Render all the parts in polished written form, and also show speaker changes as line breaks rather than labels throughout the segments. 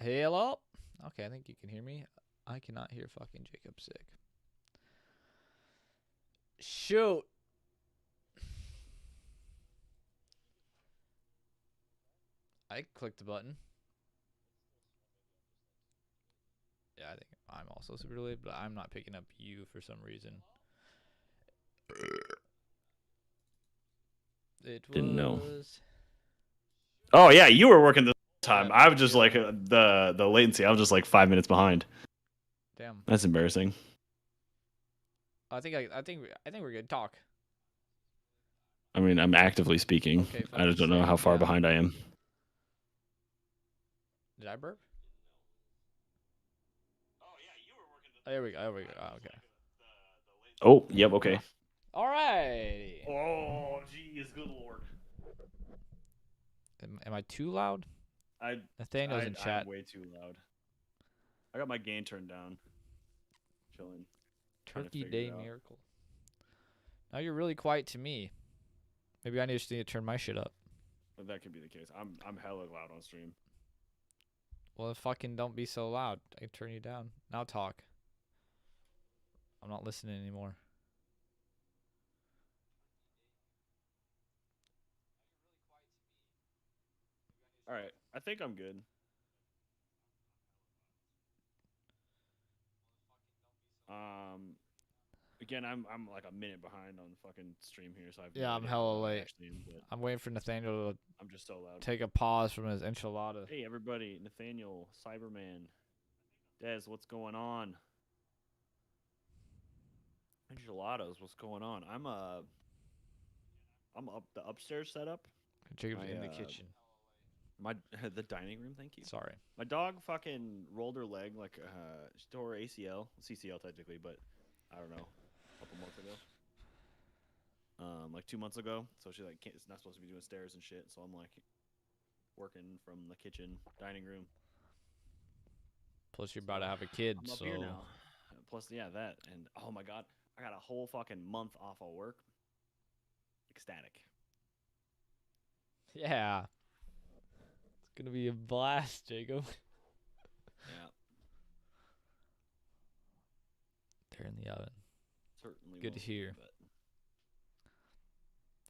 Hello? Okay, I think you can hear me. I cannot hear fucking Jacob Sick. Shoot. I clicked the button. Yeah, I think I'm also super delayed, but I'm not picking up you for some reason. It
Didn't know.
was...
Oh yeah, you were working this time.
Yeah,
I was just
yeah.
like the latency. I was just like 5 minutes behind.
Damn.
That's embarrassing.
I think we're good. Talk.
I mean, I'm actively speaking.
Okay,
I just
fucking
don't know how
same.
far
Yeah.
behind I am.
Did I burp? Oh, there we go. There we go. Oh, okay.
Oh, yep, okay.
All right.
Oh, jeez, good lord.
Am I too loud? Nathaniel's in chat.
I'm way too loud. I got my gain turned down. Chilling.
Turkey Day Miracle. Now you're really quiet to me. Maybe I just need to turn my shit up.
But that could be the case. I'm hella loud on stream.
Well, fucking don't be so loud. I can turn you down. Now talk. I'm not listening anymore.
All right, I think I'm good. Again, I'm like a minute behind on the fucking stream here, so I've
Yeah, I'm hella late.
But
I'm waiting for Nathaniel to
I'm just so loud.
take a pause from his enchilada.
Hey everybody, Nathaniel, Cyberman, Dez, what's going on? Enchiladas, what's going on? I'm up the upstairs setup.
Jacob's in the kitchen.
My the dining room, thank you.
Sorry.
My dog fucking rolled her leg like she tore her ACL, CCL technically, but I don't know, a couple months ago. Like 2 months ago. So she like it's not supposed to be doing stairs and shit. So I'm like working from the kitchen, dining room.
Plus you're about to have a kid,
I'm up
so
here now. Plus, yeah, that and oh my god, I got a whole fucking month off of work. Ecstatic.
yeah. It's gonna be a blast, Jacob.
Yeah.
They're in the oven.
Certainly.
Good to hear.
But...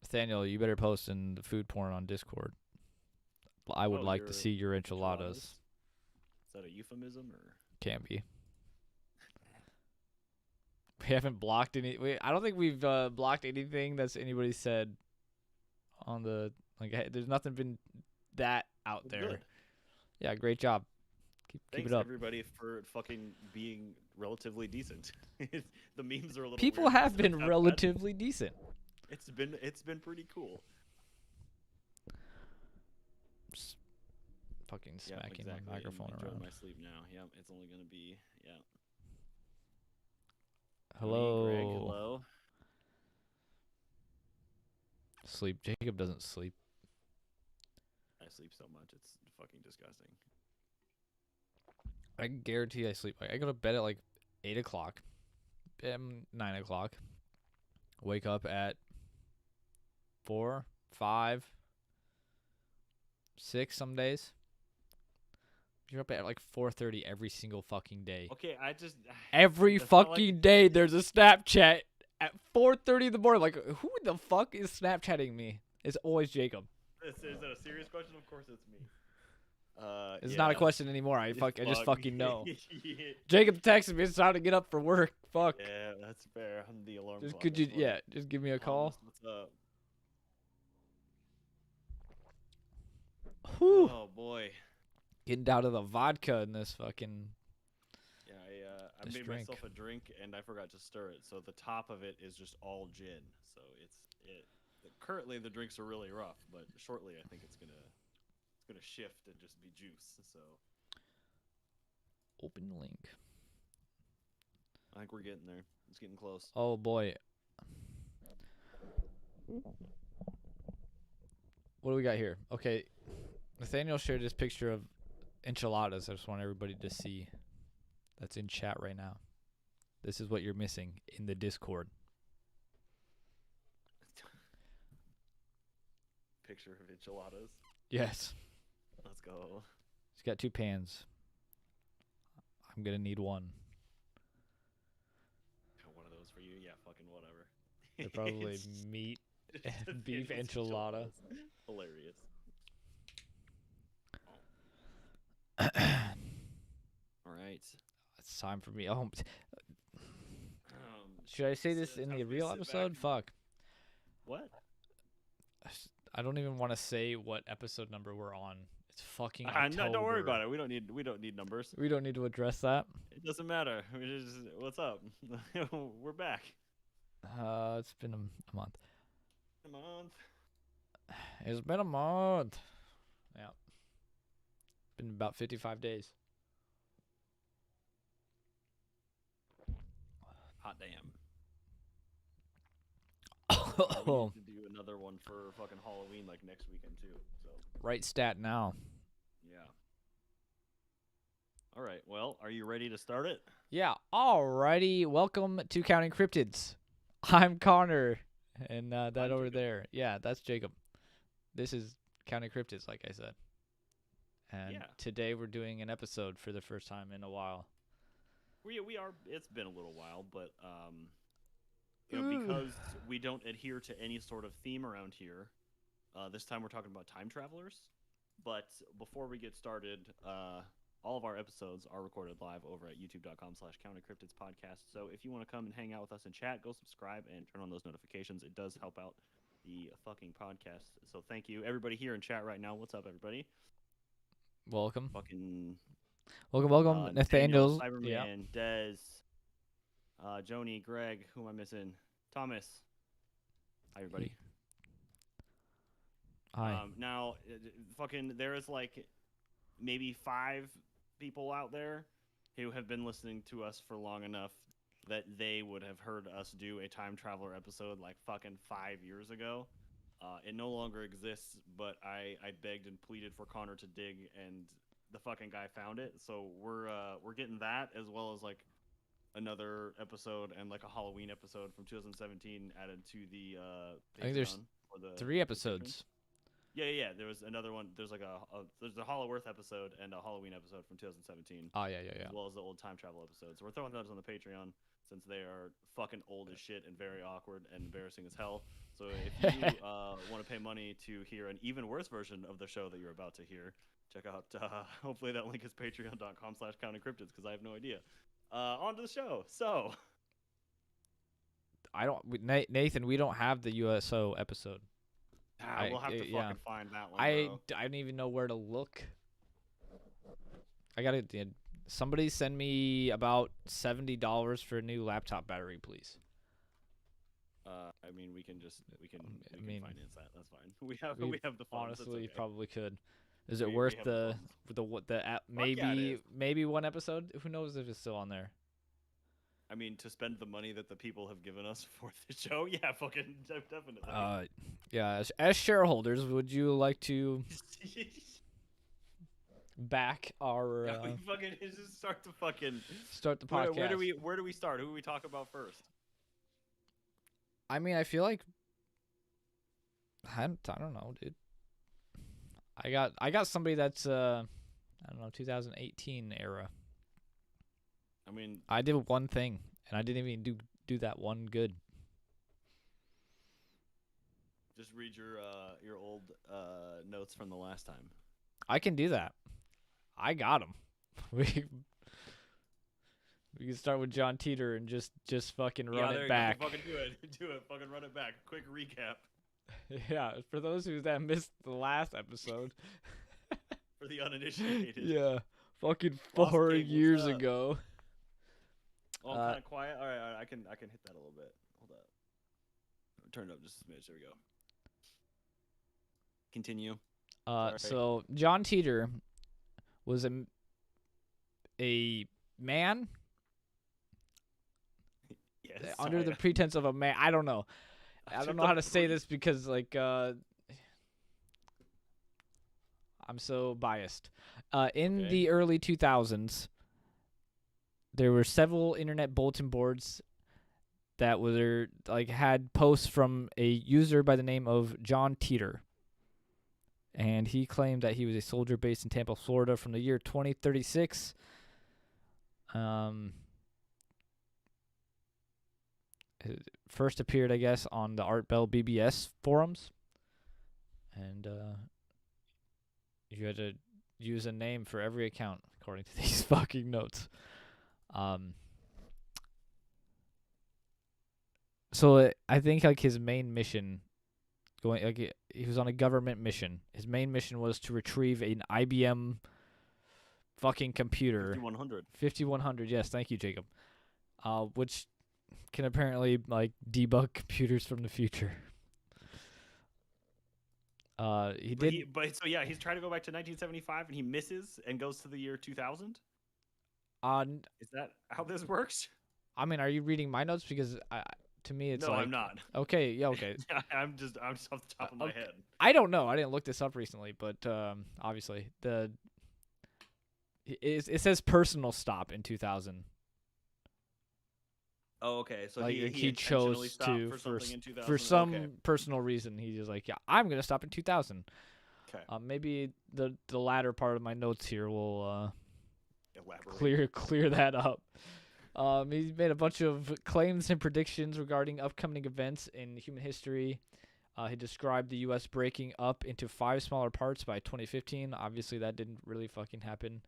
Nathaniel, you better post in the food porn on Discord. I would like to see your enchiladas.
Is that a euphemism or?
Can't be. We haven't blocked any. I don't think we've blocked anything that's anybody said on the there's nothing been that out there.
Good.
Yeah, great job. Keep it up,
everybody, for fucking being relatively decent. The memes are a little.
People
weird
have been relatively decent.
It's been pretty cool.
Just fucking smacking my microphone
I'm
around.
My sleep now. Yeah, it's only gonna be
Hello.
Greg, hello.
Sleep. Jacob doesn't sleep.
I sleep so much, it's fucking disgusting.
I guarantee I sleep. I go to bed at like 8 o'clock, 9 o'clock. Wake up at 4, 5, 6 some days. You're up at like 4:30 every single fucking day.
Okay,
every fucking day there's a Snapchat at 4:30 in the morning. Like, who the fuck is Snapchatting me? It's always Jacob.
Is that a serious question? Of course it's me.
It's not a question anymore. I just fucking know.
Yeah.
Jacob texted me. It's time to get up for work. Fuck.
Yeah, that's fair. I'm the alarm clock.
Could you? Yeah, just give me a call.
What's up?
Whew.
Oh boy.
Getting down to the vodka in this fucking.
Yeah, I made myself a drink and I forgot to stir it. So the top of it is just all gin. So currently the drinks are really rough, but shortly I think it's gonna shift and just be juice. So
open link.
I think we're getting there. It's getting close.
Oh boy. What do we got here? Okay, Nathaniel shared this picture of enchiladas. I just want everybody to see. That's in chat right now. This is what you're missing in the Discord.
Picture of enchiladas.
Yes.
Let's go.
He's got 2 pans. I'm gonna need one.
One of those for you. Yeah, fucking whatever.
They're probably
It's
meat,
just
beef
Daniel's
enchilada.
Hilarious. All right.
It's time for me. Oh,
Um,
should I say this
it's
in
time
the
for me to
real
sit back
episode?
and-
Fuck.
What?
I don't even want to say what episode number we're on. It's fucking
No,
October.
don't worry about it. We don't need numbers.
We don't need to address that.
It doesn't matter. We just, what's up? We're back.
It's been a month.
A month.
It's been a month. Yeah. Been about 55 days.
Hot damn. We
Oh,
need to do another one for fucking Halloween like next weekend too. So
right stat now.
yeah. All right. Well, are you ready to start it?
Yeah, alrighty. Welcome to Counting Cryptids. I'm Connor, and that
I'm
over
Jacob.
there. Yeah, that's Jacob. This is Counting Cryptids, like I said. And
Yeah.
today we're doing an episode for the first time in a while.
We are. It's been a little while, but because we don't adhere to any sort of theme around here, this time we're talking about time travelers. But before we get started, all of our episodes are recorded live over at youtube.com/countercryptidspodcast. So if you want to come and hang out with us in chat, go subscribe and turn on those notifications. It does help out the fucking podcast. So thank you, everybody here in chat right now. What's up, everybody?
Welcome.
Fucking
Welcome, Nathaniel.
Cyberman,
Yeah.
Dez, Joni, Greg. Who am I missing? Thomas. Hi, everybody.
Hi.
Now, fucking, there is like maybe 5 people out there who have been listening to us for long enough that they would have heard us do a time traveler episode like fucking 5 years ago. It no longer exists, but I begged and pleaded for Connor to dig, and the fucking guy found it. So we're getting that, as well as like another episode and like a Halloween episode from 2017 added to the
I think there's
Patreon for the
3 episodes.
Yeah. There was another one. There's like there's a Hollow Earth episode and a Halloween episode from 2017,
Oh, yeah.
as well as the old time travel episodes. So we're throwing those on the Patreon since they are fucking old as shit and very awkward and embarrassing as hell. So if you want to pay money to hear an even worse version of the show that you're about to hear, check out. Hopefully that link is patreon.com/countingcryptids, because I have no idea. On to the show. So
Nathan, we don't have the USO episode.
we'll have to
yeah.
fucking find that one.
I
Bro.
don't even know where to look. I gotta. Somebody send me about $70 for a new laptop battery, please.
I mean, we can
I mean,
finance that. That's fine. We have the funds.
Honestly,
it's okay.
probably could. Is it
We
worth
have
the
funds.
the app?
yeah, it is.
Maybe one episode. Who knows if it's still on there?
I mean, to spend the money that the people have given us for the show, yeah, fucking definitely.
Yeah. As shareholders, would you like to back our
we fucking just start to fucking
start the podcast?
Where do we start? Who do we talk about first?
I mean, I feel like I don't know, dude. I got somebody that's I don't know, 2018 era.
I mean,
I did one thing, and I didn't even do that one good.
just read your old notes from the last time.
I can do that. I got him. We can start with John Teeter and just fucking run
there
it
you
back.
go. Fucking do it. Fucking run it back. Quick recap
Yeah, for those that missed the last episode.
for the uninitiated.
Yeah, fucking
Lost
4
King, what's
years
up?
ago.
Oh, I'm kind of quiet. All right, I can hit that a little bit. Hold up. Turn it up just a smidge. There we go. Continue. Alright.
So John Teeter was a man
Yes.
under the pretense of a man. I don't know. I don't know how to say this because like I'm so biased. In
Okay.
the early 2000s, there were several internet bulletin boards that were like had posts from a user by the name of John Teeter. And he claimed that he was a soldier based in Tampa, Florida from the year 2036. It first appeared, I guess, on the Art Bell BBS forums, and you had to use a name for every account according to these fucking notes. So I think like his main mission, he was on a government mission. His main mission was to retrieve an IBM fucking computer.
5100.
5100. Yes, thank you, Jacob. Which can apparently like debug computers from the future. He did.
But so yeah, he's trying to go back to 1975 and he misses and goes to the year 2000. Is that how this works?
I mean, are you reading my notes? Because to me, it's
no,
like,
I'm not.
Okay, yeah, okay.
I'm just off the top of my head.
I don't know. I didn't look this up recently, but obviously it says personal stop in 2000.
Oh, okay. So
like,
he
chose to for some personal reason. He was like, yeah, I'm gonna stop in 2000.
Okay.
Maybe the latter part of my notes here will
elaborate.
clear that up. He made a bunch of claims and predictions regarding upcoming events in human history. He described the U.S. breaking up into 5 smaller parts by 2015. Obviously, that didn't really fucking happen.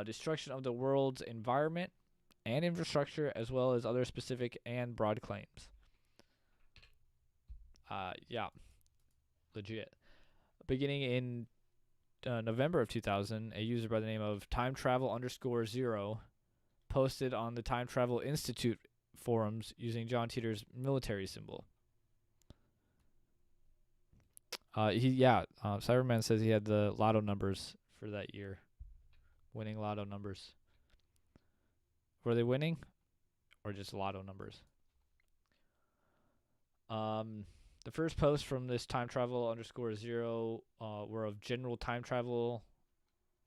Destruction of the world's environment and infrastructure, as well as other specific and broad claims. Yeah. Legit. Beginning in November of 2000, a user by the name of timetravel_0 posted on the Time Travel Institute forums using John Titor's military symbol. Cyberman says he had the lotto numbers for that year. Winning lotto numbers. Were they winning? Or just lotto numbers? The first posts from this timetravel_0 were of general time travel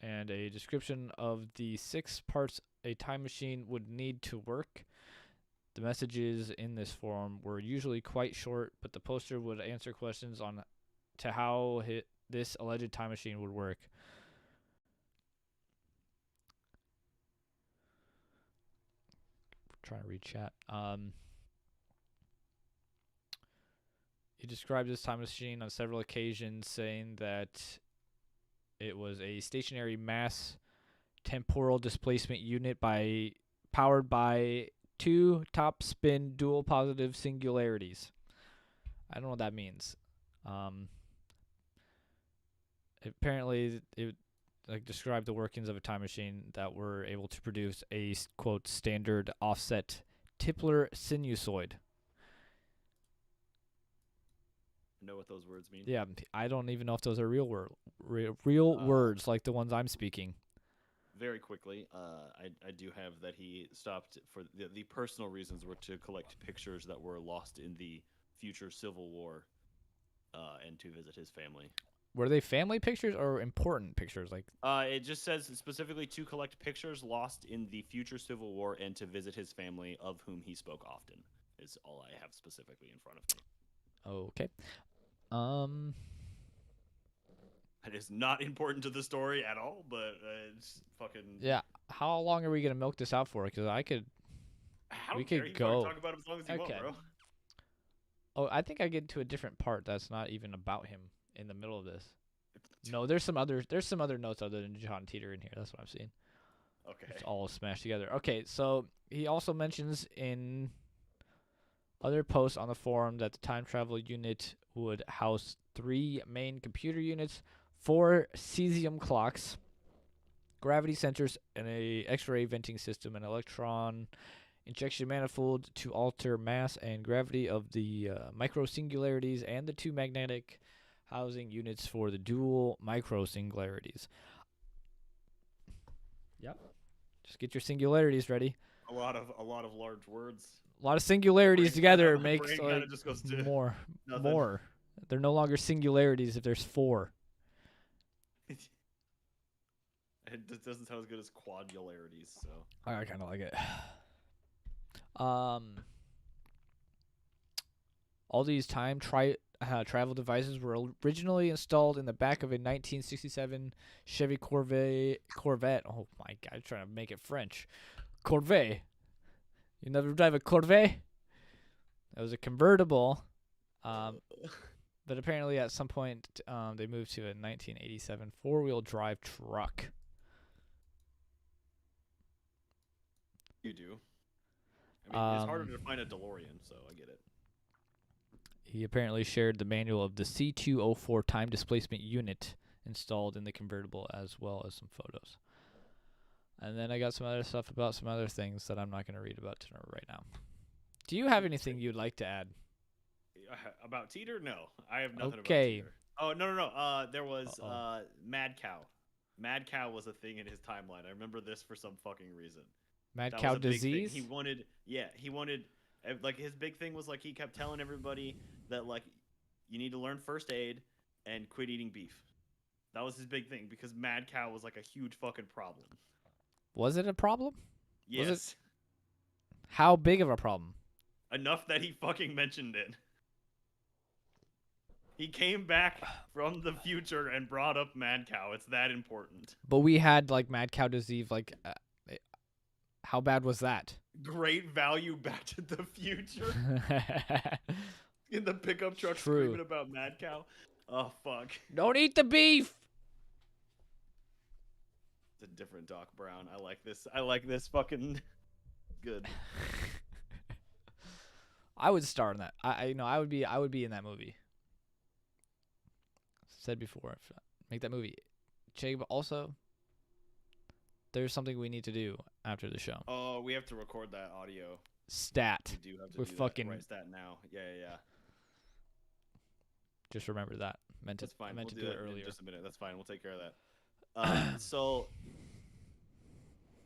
and a description of the 6 parts a time machine would need to work. The messages in this forum were usually quite short, but the poster would answer questions on to how this alleged time machine would work. Trying to read chat. He described this time machine on several occasions, saying that it was a stationary mass temporal displacement unit powered by 2 top spin dual positive singularities. I don't know what that means. Apparently, it described the workings of a time machine that were able to produce a quote standard offset Tipler sinusoid.
Know what those words mean?
Yeah, I don't even know if those are real words like the ones I'm speaking.
Very quickly, I do have that he stopped for the personal reasons were to collect pictures that were lost in the future Civil War, and to visit his family.
Were they family pictures or important pictures? Like,
it just says specifically to collect pictures lost in the future Civil War and to visit his family, of whom he spoke often. Is all I have specifically in front of me.
Okay.
It is not important to the story at all, but it's fucking.
Yeah. How long are we gonna milk this out for? Because we could go.
Talk about it as long as you want, bro.
Oh, I think I get to a different part that's not even about him in the middle of this. No, there's some other notes other than John Titor in here. That's what I'm seeing.
Okay.
It's all smashed together. Okay, so he also mentions in other posts on the forum that the time travel unit would house 3 main computer units, 4 cesium clocks, gravity sensors, and a X-ray venting system, an electron injection manifold to alter mass and gravity of the micro singularities, and the 2 magnetic housing units for the dual micro singularities. Yep. Just get your singularities ready.
A lot of large words.
A lot of singularities together makes like
just goes to
more.
Nothing.
More. They're no longer singularities if there's 4.
It doesn't sound as good as quadularities, so
I kind of like it. All these time travel devices were originally installed in the back of a 1967 Chevy Corvette. Oh my God, I'm trying to make it French. Corvette. You never drive a Corvette? It was a convertible. But apparently at some point they moved to a 1987 four-wheel drive truck.
You do. I mean, it's harder to find a DeLorean, so I get it.
He apparently shared the manual of the C204 time displacement unit installed in the convertible, as well as some photos. And then I got some other stuff about some other things that I'm not going to read about right now. Do you have anything you'd like to add?
About Teeter? No, I have nothing
Okay.
about Teeter. Oh, no. There was Mad Cow. Mad Cow was a thing in his timeline. I remember this for some fucking reason.
Mad
That
cow
was a big thing.
disease?
He wanted, like, his big thing was, like, he kept telling everybody that, like, you need to learn first aid and quit eating beef. That was his big thing, because Mad Cow was, like, a huge fucking problem.
Was it a problem?
Yes.
Was it? How big of a problem?
Enough that he fucking mentioned it. He came back from the future and brought up Mad Cow. It's that important.
But we had, like, mad cow disease, like, how bad was that?
Great value Back to the Future. In the pickup truck
True.
screaming about Mad Cow. Oh, fuck.
Don't eat the beef!
It's a different Doc Brown. I like this. I like this fucking good.
I would star in that. I would be in that movie. Said before, make that movie. Jacob, also, there's something we need to do after the show.
Oh, we have to record that audio.
Stat.
We do have to
We're
do
fucking.
that. Right, stat now. Yeah.
Just remember that.
That's fine.
Meant
We'll
to do it earlier.
in just a minute. That's fine. We'll take care of that. So,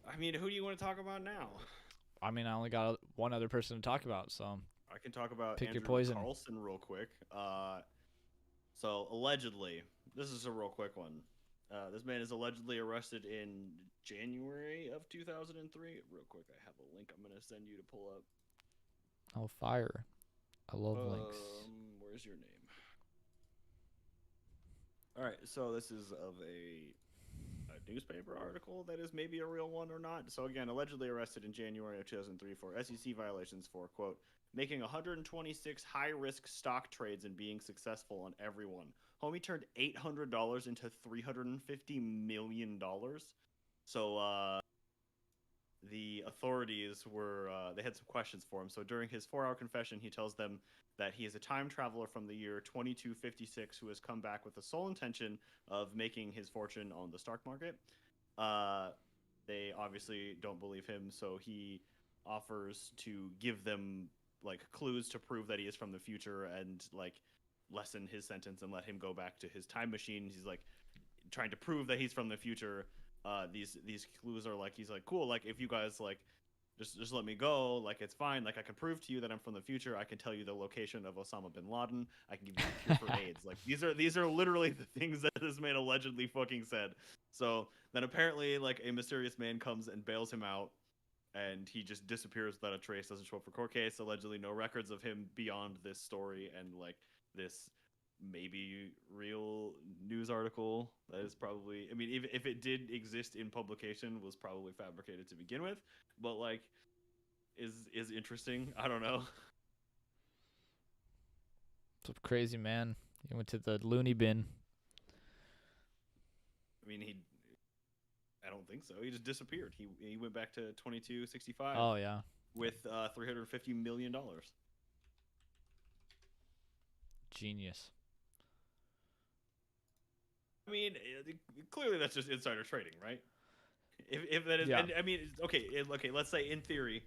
I mean, who do you want to talk about now?
I mean, I only got one other person to talk about, so
I can talk about
pick
Andrew
your poison.
Carlson real quick. So allegedly, this is a real quick one. This man is allegedly arrested in January of 2003. Real quick, I have a link I'm gonna send you to pull up.
Oh, fire! I love links.
Where's your name? All right, so this is of a newspaper article that is maybe a real one or not. So again, allegedly arrested in January of 2003 for SEC violations for, quote, making 126 high-risk stock trades and being successful on every one. Homie turned $800 into $350 million. So the authorities were, they had some questions for him. So during his 4-hour confession, he tells them that he is a time traveler from the year 2256 who has come back with the sole intention of making his fortune on the stock market. They obviously don't believe him, so he offers to give them, like, clues to prove that he is from the future and, like, lessen his sentence and let him go back to his time machine. He's, like, trying to prove that he's from the future. These clues are, like, he's like, cool, like, if you guys, like, just let me go, like, it's fine, like, I can prove to you that I'm from the future. I can tell you the location of Osama bin Laden. I can give you a cure for AIDS. Like, these are literally the things that this man allegedly fucking said. So then apparently, like, a mysterious man comes and bails him out, and he just disappears without a trace, doesn't show up for court case. Allegedly no records of him beyond this story and, like, this maybe real news article that is probably, I mean, if it did exist in publication, was probably fabricated to begin with, but, like, is interesting. I don't know.
It's crazy, man. He went to the loony bin.
I mean, I don't think so. He just disappeared. He went back to 2265.
Oh yeah.
With $350 million.
Genius.
I mean, clearly that's just insider trading, right? If that is,
yeah.
And, I mean, okay. Let's say in theory,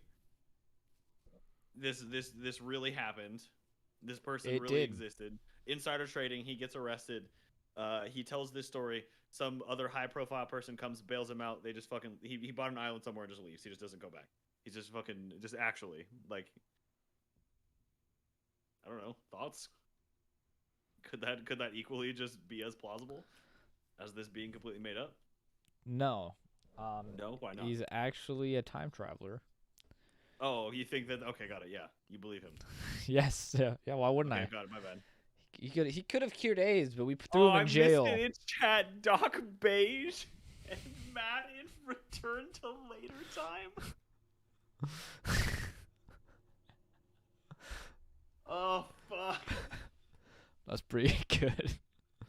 this really happened. This person really existed. Insider trading. He gets arrested. He tells this story. Some other high-profile person comes, bails him out. They just fucking he bought an island somewhere and just leaves. He just doesn't go back. He's just fucking just actually, like, I don't know, thoughts. Could that equally just be as plausible as this being completely made up?
No.
No, why not?
He's actually a time traveler.
Oh, you think that? Okay, got it. Yeah, you believe him.
Yes. Yeah. Why wouldn't I?
Got it. My bad.
He could have cured AIDS, but we threw him in jail.
I missed it in chat. Doc Beige and Matt in Return to Later Time. Oh fuck.
That's pretty good.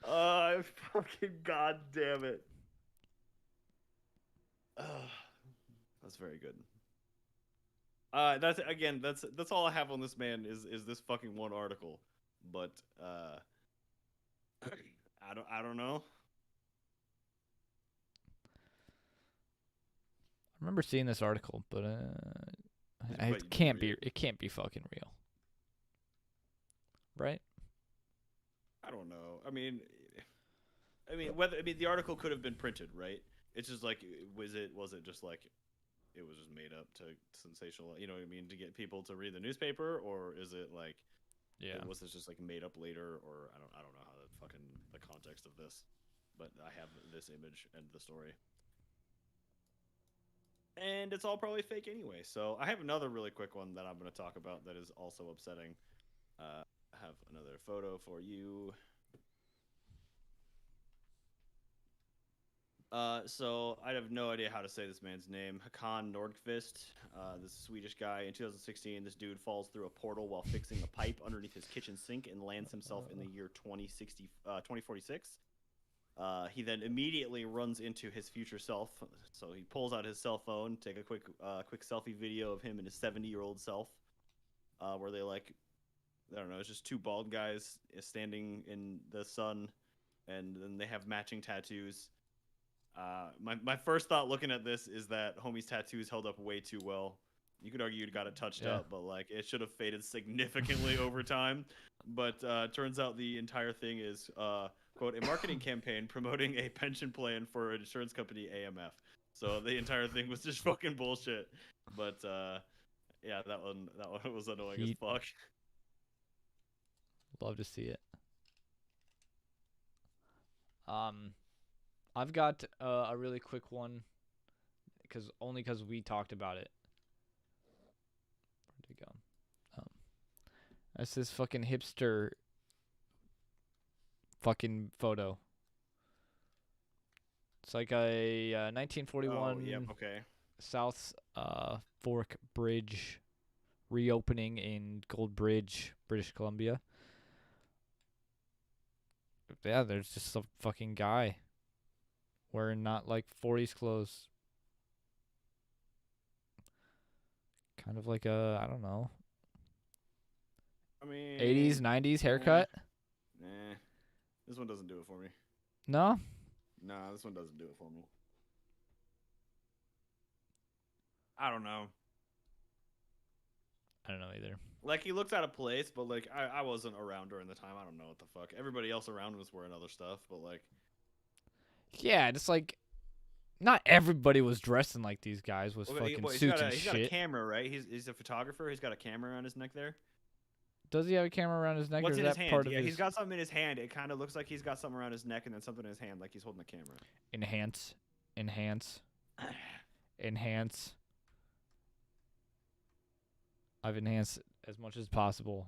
Oh, fucking god damn it. That's very good. That's again. That's all I have on this man is this fucking one article. But I don't know.
I remember seeing this article, but
But
it
did you
can't
read
be.
it?
It can't be fucking real, right?
I don't know. The article could have been printed, right? It's just like, was it just like it was just made up to sensational, you know what I mean, to get people to read the newspaper, or is it like
Yeah.
was this just like made up later, or I don't know how the fucking the context of this, but I have this image and the story. And it's all probably fake anyway. So I have another really quick one that I'm going to talk about that is also upsetting. I have another photo for you. So I have no idea how to say this man's name. Hakan Nordqvist, this Swedish guy. In 2016, this dude falls through a portal while fixing a pipe underneath his kitchen sink and lands himself in the year 2046. He then immediately runs into his future self. So he pulls out his cell phone, take a quick selfie video of him and his 70-year-old self, where they like, I don't know, it's just two bald guys standing in the sun, and then they have matching tattoos. My first thought looking at this is that homie's tattoos held up way too well. You could argue you got it touched up, but like it should have faded significantly over time. But turns out the entire thing is quote, a marketing campaign promoting a pension plan for an insurance company, AMF. So the entire thing was just fucking bullshit. But yeah, that one was annoying as fuck.
Love to see it. I've got a really quick one, because we talked about it. Where'd it go? That's this fucking hipster fucking photo. It's like a 1941
okay.
South Fork Bridge reopening in Gold Bridge, British Columbia. Yeah, there's just a fucking guy wearing not like 40s clothes. Kind of like a, I don't know,
I mean,
80s, 90s haircut.
Nah, this one doesn't do it for me.
No?
Nah, this one doesn't do it for me. I don't know.
I don't know either.
Like, he looks out of place, but like I wasn't around during the time. I don't know what the fuck. Everybody else around was wearing other stuff, but like,
yeah, just like not everybody was dressing like these guys with fucking suits and
he's
shit.
got a camera, right? He's a photographer. He's got a camera around his neck there.
Does he have a camera around his neck?
What's
or is
in
that
his hand?
part of
Yeah,
his
he's got something in his hand. It kind of looks like he's got something around his neck and then something in his hand, like he's holding the camera.
enhance? I've enhanced as much as possible.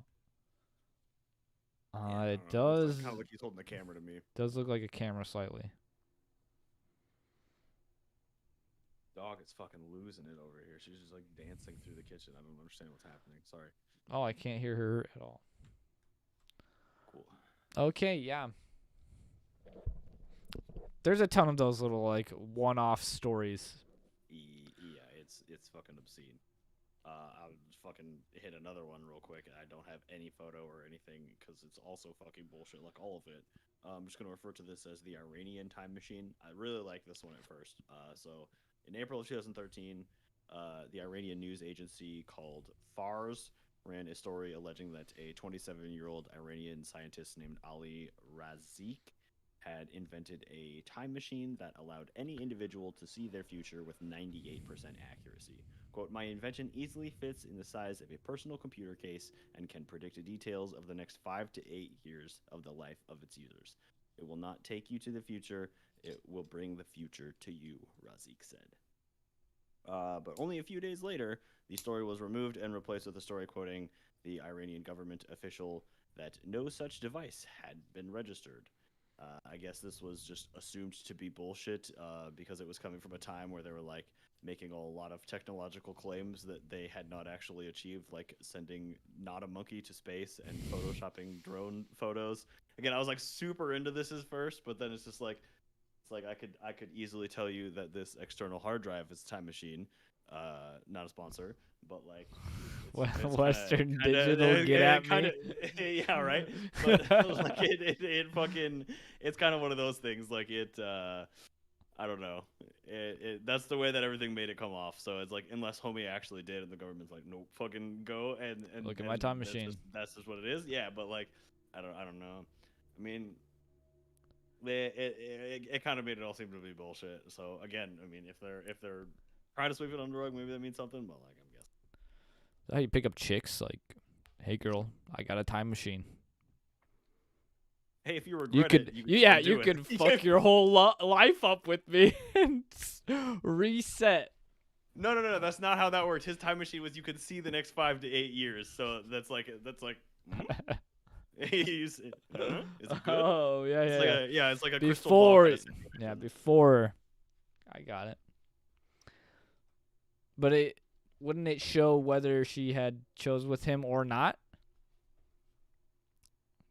It does
kind of like he's holding the camera to me.
Does look like a camera slightly.
Dog is fucking losing it over here. She's just like dancing through the kitchen. I don't understand what's happening. Sorry.
Oh, I can't hear her at all.
Cool.
Okay, yeah. There's a ton of those little like one-off stories.
Yeah, it's fucking obscene. I'll fucking hit another one real quick. I don't have any photo or anything because it's also fucking bullshit, like all of it. I'm just gonna refer to this as the Iranian time machine. I really like this one at first. So in April of 2013, the Iranian news agency called Fars ran a story alleging that a 27-year-old Iranian scientist named Ali Razik had invented a time machine that allowed any individual to see their future with 98% accuracy. Quote, my invention easily fits in the size of a personal computer case and can predict the details of the next 5 to 8 years of the life of its users. It will not take you to the future. It will bring the future to you, Razik said. But only a few days later, the story was removed and replaced with a story quoting the Iranian government official that no such device had been registered. I guess this was just assumed to be bullshit because it was coming from a time where they were like making a lot of technological claims that they had not actually achieved, like sending not a monkey to space and photoshopping drone photos. Again, I was like super into this at first, but then it's just like I could easily tell you that this external hard drive is Time Machine, not a sponsor, but like it's
Western Digital, get at me.
yeah, right. But like it fucking it's kind of one of those things. Like I don't know. That's the way that everything made it come off. So it's like unless homie actually did, and the government's like, nope, fucking go and
Look at my time
that's
machine.
that's just what it is. Yeah, but like I don't know. I mean, it kind of made it all seem to be bullshit. So again, I mean, if they're trying to sweep it under the rug, maybe that means something. But like, I'm guessing.
How you pick up chicks? Like, hey girl, I got a time machine.
Hey, if you regret
You could,
it,
you could fuck your whole life up with me and reset.
No. That's not how that works. His time machine was you could see the next 5 to 8 years. So that's like. Is it good?
Oh yeah,
It's like a
before,
crystal ball.
before I got it. But wouldn't it show whether she had chose with him or not?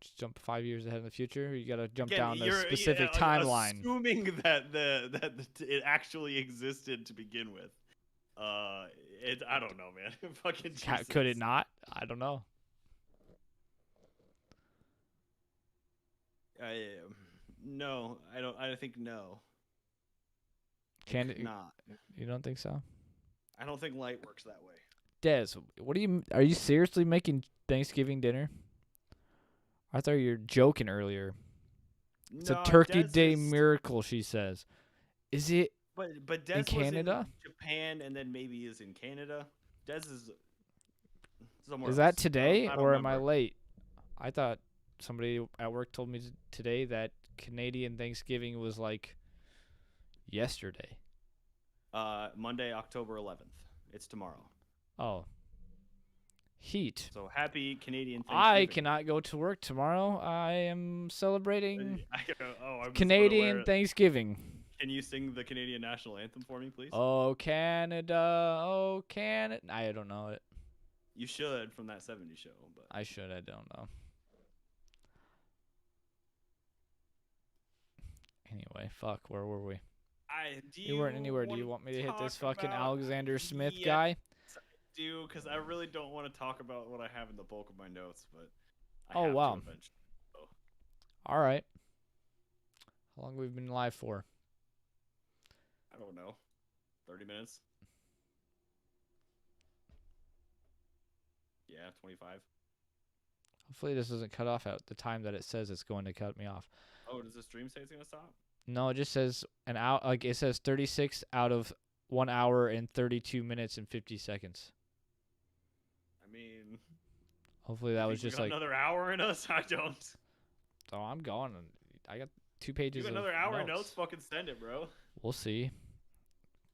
Just jump 5 years ahead in the future. You gotta jump down a specific timeline.
Assuming that it actually existed to begin with. I don't know, man. Fucking Jesus.
Could it not? I don't know.
No, I don't. I think no.
Can it
not?
You don't think so?
I don't think light works that way.
Des, are you seriously making Thanksgiving dinner? I thought you were joking earlier. It's a Turkey Day miracle, she says. Is it
but Des
in Canada?
In Japan, and then maybe is in Canada. Des is somewhere
Is that
else.
today,
I don't
or
remember.
am I late? I thought somebody at work told me today that Canadian Thanksgiving was like yesterday.
Monday, October 11th. It's tomorrow.
Oh. Heat.
So happy Canadian Thanksgiving.
I cannot go to work tomorrow. I am celebrating
I'm
Canadian Thanksgiving.
Can you sing the Canadian national anthem for me, please?
Oh, Canada. Oh, Canada. I don't know it.
You should from that 70s show. But
I should. I don't know. Anyway, fuck. Where were we? You weren't anywhere. Do you want me to hit this fucking Alexander Smith guy?
I do, because I really don't want to talk about what I have in the bulk of my notes, but
I have to eventually. All right. How long have we been live for?
I don't know. 30 minutes? Yeah, 25.
Hopefully this doesn't cut off at the time that it says it's going to cut me off.
Oh, does the stream say it's going to stop?
No, it just says it says 36 out of 1 hour and 32 minutes and 50 seconds.
I mean,
hopefully that was just like
another hour in us. I don't.
Oh, I'm going. I got 2 pages.
You got another hour
notes.
Notes. Fucking send it, bro.
We'll see.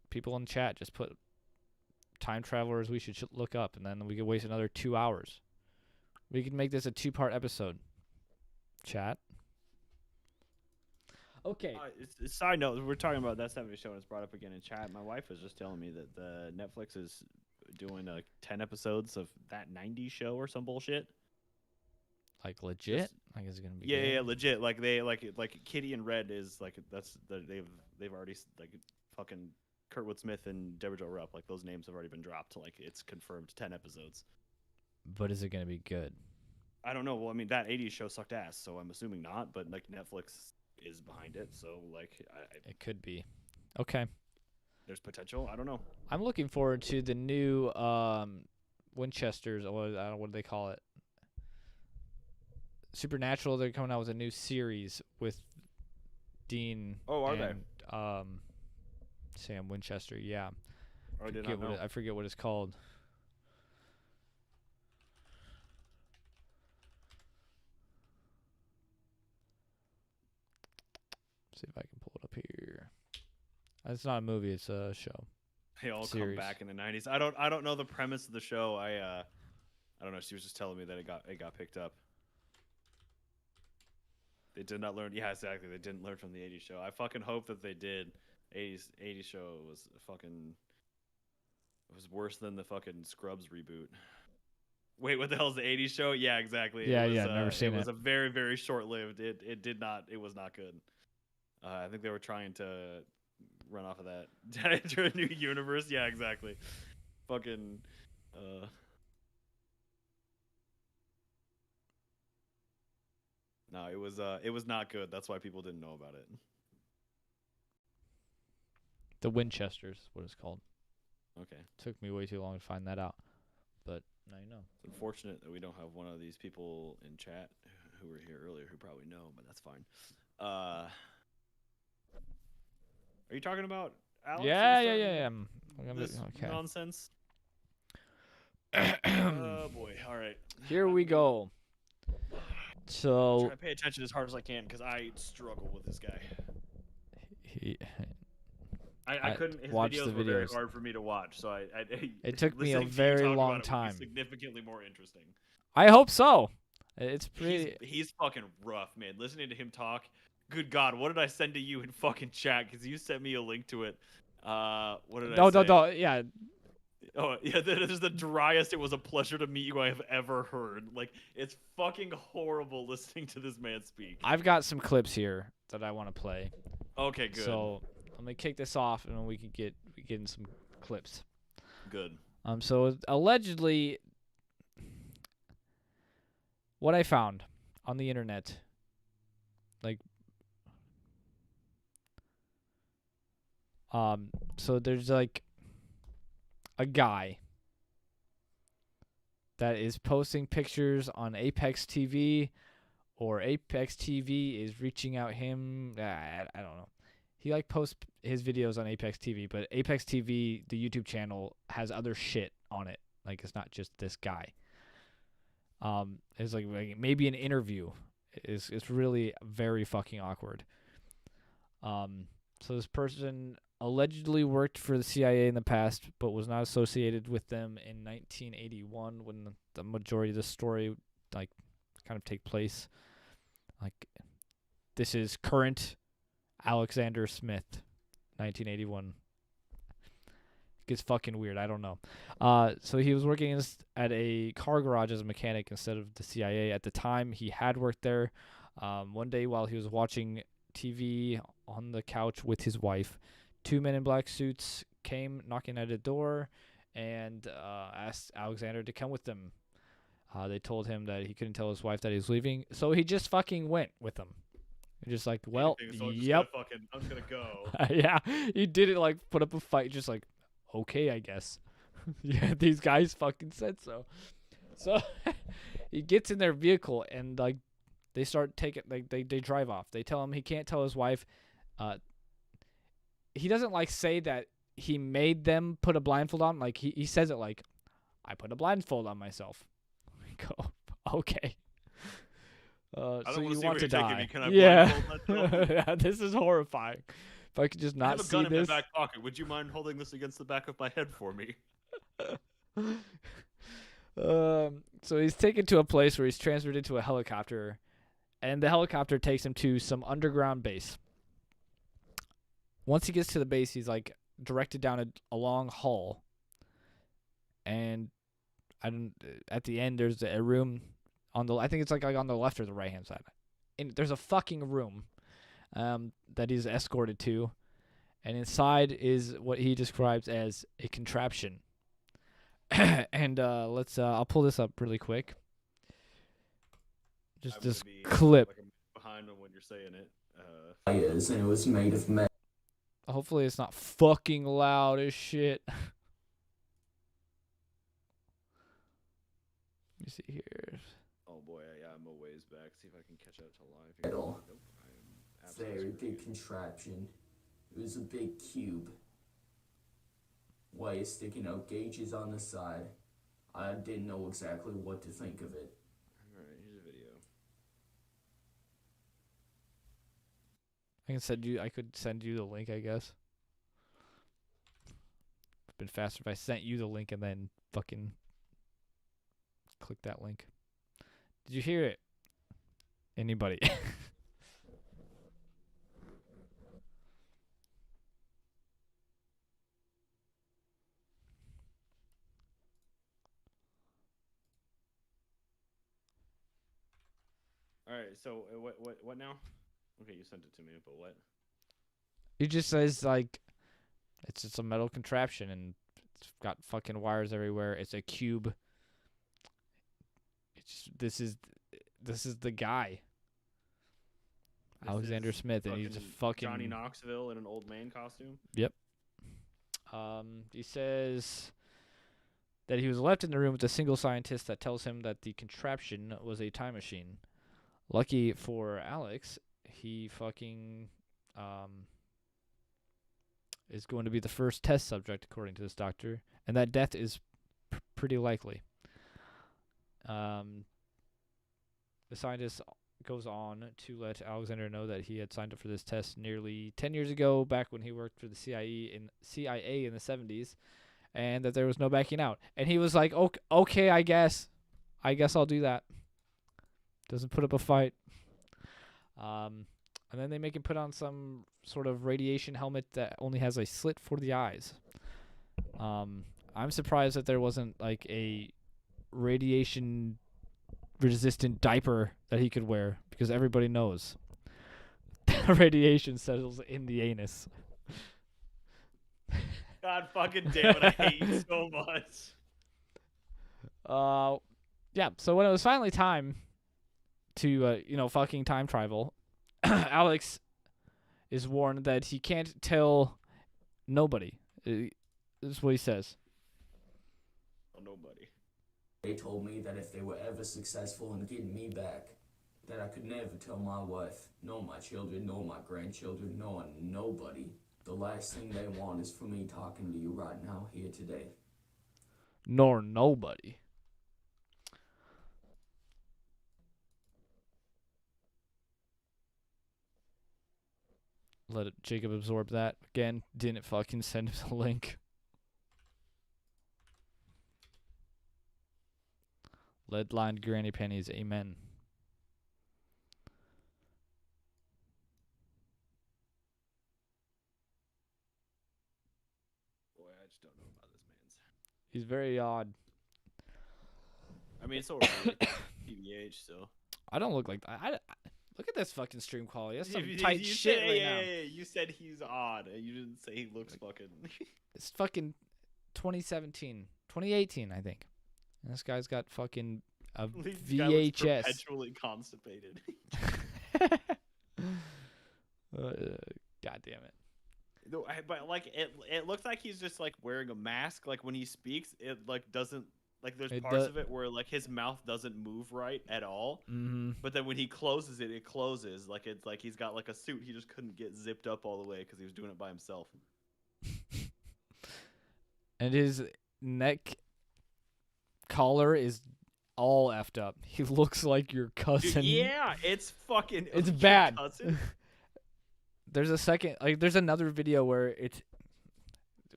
People in chat just put time travelers we should look up, and then we could waste another 2 hours. We could make this a 2-part episode. Chat. Okay.
Side note, we're talking about that 70 show and it's brought up again in chat. My wife was just telling me that the Netflix is doing 10 episodes of that 90s show or some bullshit.
Like legit? Like it's gonna be
yeah, legit. Like they like Kitty and Red is like they've already like fucking Kurtwood Smith and Deborah Jo Rupp, like those names have already been dropped. Like it's confirmed 10 episodes.
But is it gonna be good?
I don't know. Well, I mean that 80s show sucked ass, so I'm assuming not. But like Netflix is behind it, so like
it could be. Okay.
There's potential. I don't know.
I'm looking forward to the new Winchesters. Or I don't know, what do they call it? Supernatural. They're coming out with a new series with Dean.
Oh, are
they? Sam Winchester. Yeah.
Oh, I did not know.
I forget what it's called. See if I can pull it up here. It's not a movie; it's a show.
They all
series.
come back in the 90s. I don't know the premise of the show. I don't know. She was just telling me that it got picked up. They did not learn. Yeah, exactly. They didn't learn from the '80s show. I fucking hope that they did. '80s show was fucking. It was worse than the fucking Scrubs reboot. Wait, what the hell is the '80s show? Yeah, exactly.
Yeah, yeah, never
It
seen
was
it.
a very very short lived. It did not. It was not good. I think they were trying to run off of that enter a new universe. Yeah, exactly. Fucking. No, it was not good. That's why people didn't know about it.
The Winchesters, what it's called.
Okay.
Took me way too long to find that out, but now you know.
It's unfortunate that we don't have one of these people in chat who were here earlier who probably know, but that's fine. Are you talking about Alex?
Yeah.
This
Okay.
nonsense. Oh boy! All right.
Here we go. So
Try to pay attention as hard as I can because I struggle with this guy. I couldn't. His
watch
videos
the
were very
videos.
hard for me to watch, so
It took me a
listening to you
very
talk
long
about it would be
time.
significantly more interesting.
I hope so. It's pretty.
He's fucking rough, man. Listening to him talk. Good God, what did I send to you in fucking chat? Because you sent me a link to it. What did I say?
No. Yeah.
Oh yeah, this is the driest. It was a pleasure to meet you I have ever heard. Like it's fucking horrible listening to this man speak.
I've got some clips here that I want to play.
Okay, good.
So let me kick this off, and then we can get in some clips.
Good.
So allegedly, what I found on the internet, like, so there's like a guy that is posting pictures on Apex TV, or Apex TV is reaching out him. I don't know. He like posts his videos on Apex TV, but Apex TV, the YouTube channel, has other shit on it. Like it's not just this guy. It's like maybe an interview. It's really very fucking awkward. So this person allegedly worked for the CIA in the past, but was not associated with them in 1981 when the majority of the story like kind of take place. Like this is current Alexander Smith, 1981. It gets fucking weird. I don't know. So he was working at a car garage as a mechanic instead of the CIA. At the time, he had worked there. One day while he was watching TV on the couch with his wife, two men in black suits came knocking at a door and asked Alexander to come with them. They told him that he couldn't tell his wife that he was leaving, so he just fucking went with them. Just like, well, yep.
I'm just gonna go.
Yeah, he didn't like put up a fight. Just like, okay, I guess. Yeah, these guys fucking said so. So he gets in their vehicle and like they start taking like they drive off. They tell him he can't tell his wife. He doesn't like say that he made them put a blindfold on. Like he says it like, I put a blindfold on myself. I go, okay. So you want to die? Yeah. Yeah, this is horrifying. If I could just not see this.
I have a gun in my back pocket. Would you mind holding this against the back of my head for me?
So he's taken to a place where he's transferred into a helicopter, and the helicopter takes him to some underground base. Once he gets to the base, he's like directed down a long hall, and at the end there's a room. I think it's like on the left or the right hand side. And there's a fucking room that he's escorted to, and inside is what he describes as a contraption. And I'll pull this up really quick. Just this clip.
Like I'm behind on when you're saying it.
And it was made of metal.
Hopefully it's not fucking loud as shit. Let me see here.
Oh boy, yeah, I'm a ways back. See if I can catch up to live here.
Metal.
Nope, I am
Very big contraption. It was a big cube. Wire sticking out, gauges on the side. I didn't know exactly what to think of it.
Alright, here's a video.
I could send you the link, I guess. It'd been faster if I sent you the link and then fucking click that link. Did you hear it? Anybody?
right. So what now? Okay, you sent it to me, but what?
He just says like it's just a metal contraption and it's got fucking wires everywhere. It's a cube. This is the guy,
This
Alexander
is
Smith, and he's a fucking
Johnny Knoxville in an old man costume.
Yep. He says that he was left in the room with a single scientist that tells him that the contraption was a time machine. Lucky for Alex, he fucking is going to be the first test subject, according to this doctor, and that death is pretty likely. The scientist goes on to let Alexander know that he had signed up for this test nearly 10 years ago, back when he worked for the CIA in the 70s, and that there was no backing out. And he was like, okay, I guess I'll do that. Doesn't put up a fight. And then they make him put on some sort of radiation helmet that only has a slit for the eyes. I'm surprised that there wasn't like a radiation resistant diaper that he could wear, because everybody knows radiation settles in the anus.
God fucking damn it, I hate you so much.
Yeah, so when it was finally time to fucking time travel, Alex is warned that he can't tell nobody. This is what he says.
Oh, nobody.
They told me that if they were ever successful in getting me back, that I could never tell my wife, nor my children, nor my grandchildren, nor nobody. The last thing they want is for me talking to you right now, here today.
Nor nobody. Let Jacob absorb that. Again, didn't fucking send him the link. Lead-lined granny panties, amen.
Boy, I just don't know about this man's.
He's very odd.
I mean, it's already PBH, so.
I don't look like that. I look at this fucking stream quality. That's some
You
tight shit
said,
right now.
You said he's odd, and you didn't say he looks fucking.
It's fucking 2017, 2018, I think. And this guy's got fucking a
This guy looks
VHS.
perpetually constipated.
God damn it.
No, but like it looks like he's just like wearing a mask. Like when he speaks, it like doesn't like there's parts of it where like his mouth doesn't move right at all.
Mm-hmm.
But then when he closes it, it closes. Like it's like he's got like a suit. He just couldn't get zipped up all the way because he was doing it by himself.
And his neck collar is all effed up. He looks like your cousin.
Dude, yeah, it's fucking.
It's
your
bad.
cousin.
There's there's another video where it's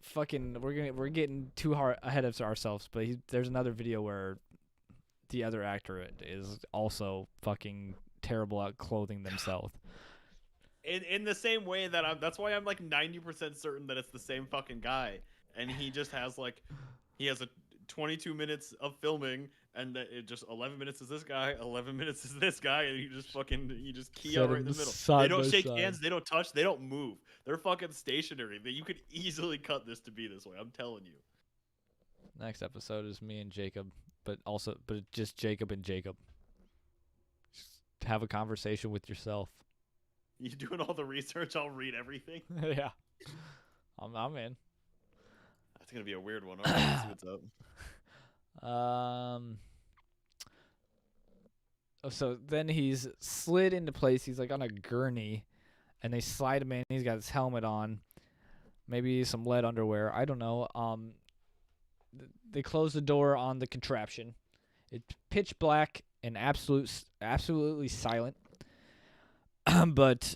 fucking we're getting too hard ahead of ourselves, but there's another video where the other actor is also fucking terrible at clothing themselves.
In the same way that that's why I'm like 90% certain that it's the same fucking guy, and he just has like he has a 22 minutes of filming, and it just 11 minutes is this guy, 11 minutes is this guy, and you just key out right in the middle. They don't shake hands, they don't touch, they don't move. They're fucking stationary. You could easily cut this to be this way. I'm telling you.
Next episode is me and Jacob, but just Jacob and Jacob. Just have a conversation with yourself.
You doing all the research? I'll read everything.
Yeah, I'm in.
That's gonna be a weird one. All right, let's see what's up.
So then he's slid into place. He's like on a gurney, and they slide him in. He's got his helmet on, maybe some lead underwear. I don't know. They close the door on the contraption. It's pitch black and absolutely silent. But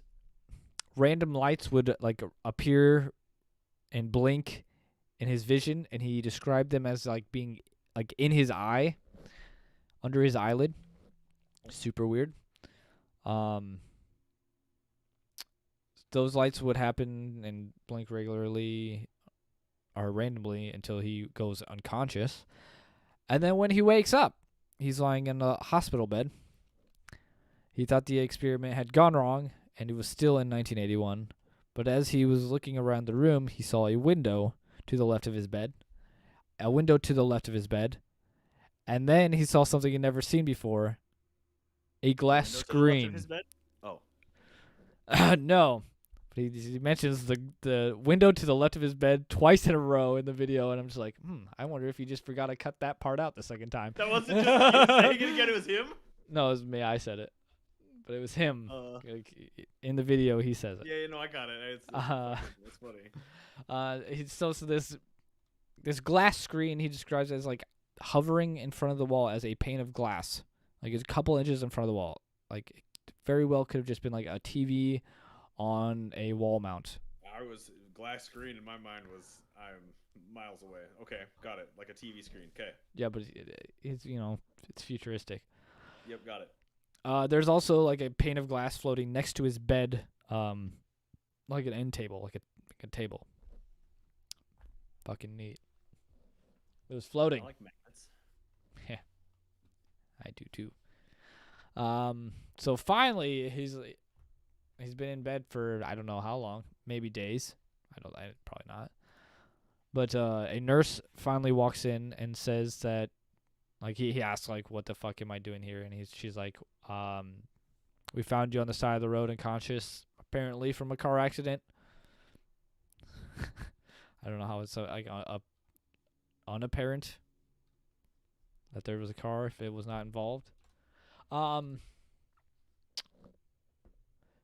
random lights would like appear and blink in his vision, and he described them as like being like in his eye, under his eyelid. Super weird. Those lights would happen and blink regularly or randomly until he goes unconscious. And then when he wakes up, he's lying in a hospital bed. He thought the experiment had gone wrong, and it was still in 1981. But as he was looking around the room, he saw a window to the left of his bed. A window to the left of his bed. And then he saw something he'd never seen before. A glass
Window to the left of
screen.
his bed? Oh.
No. But he mentions the window to the left of his bed twice in a row in the video, and I'm just like, I wonder if he just forgot to cut that part out the second time.
That wasn't just you saying it again, it was him?
No, it was me. I said it. But it was him. Like, in the video, he says it.
Yeah, I got it. It's funny.
So this glass screen he describes as like hovering in front of the wall as a pane of glass. Like it's a couple inches in front of the wall. Like it very well could have just been like a TV on a wall mount.
Glass screen in my mind was I'm miles away. Okay, got it. Like a TV screen. Okay.
Yeah, but it's it's futuristic.
Yep, got it.
There's also like a pane of glass floating next to his bed, like an end table, like a table. Fucking neat. It was floating.
I like magnets.
Yeah, I do too. So finally, he's been in bed for I don't know how long, maybe days. Probably not. But a nurse finally walks in and says that, like he asks like, "What the fuck am I doing here?" And she's like, "We found you on the side of the road unconscious, apparently from a car accident." I don't know how it's like unapparent that there was a car if it was not involved.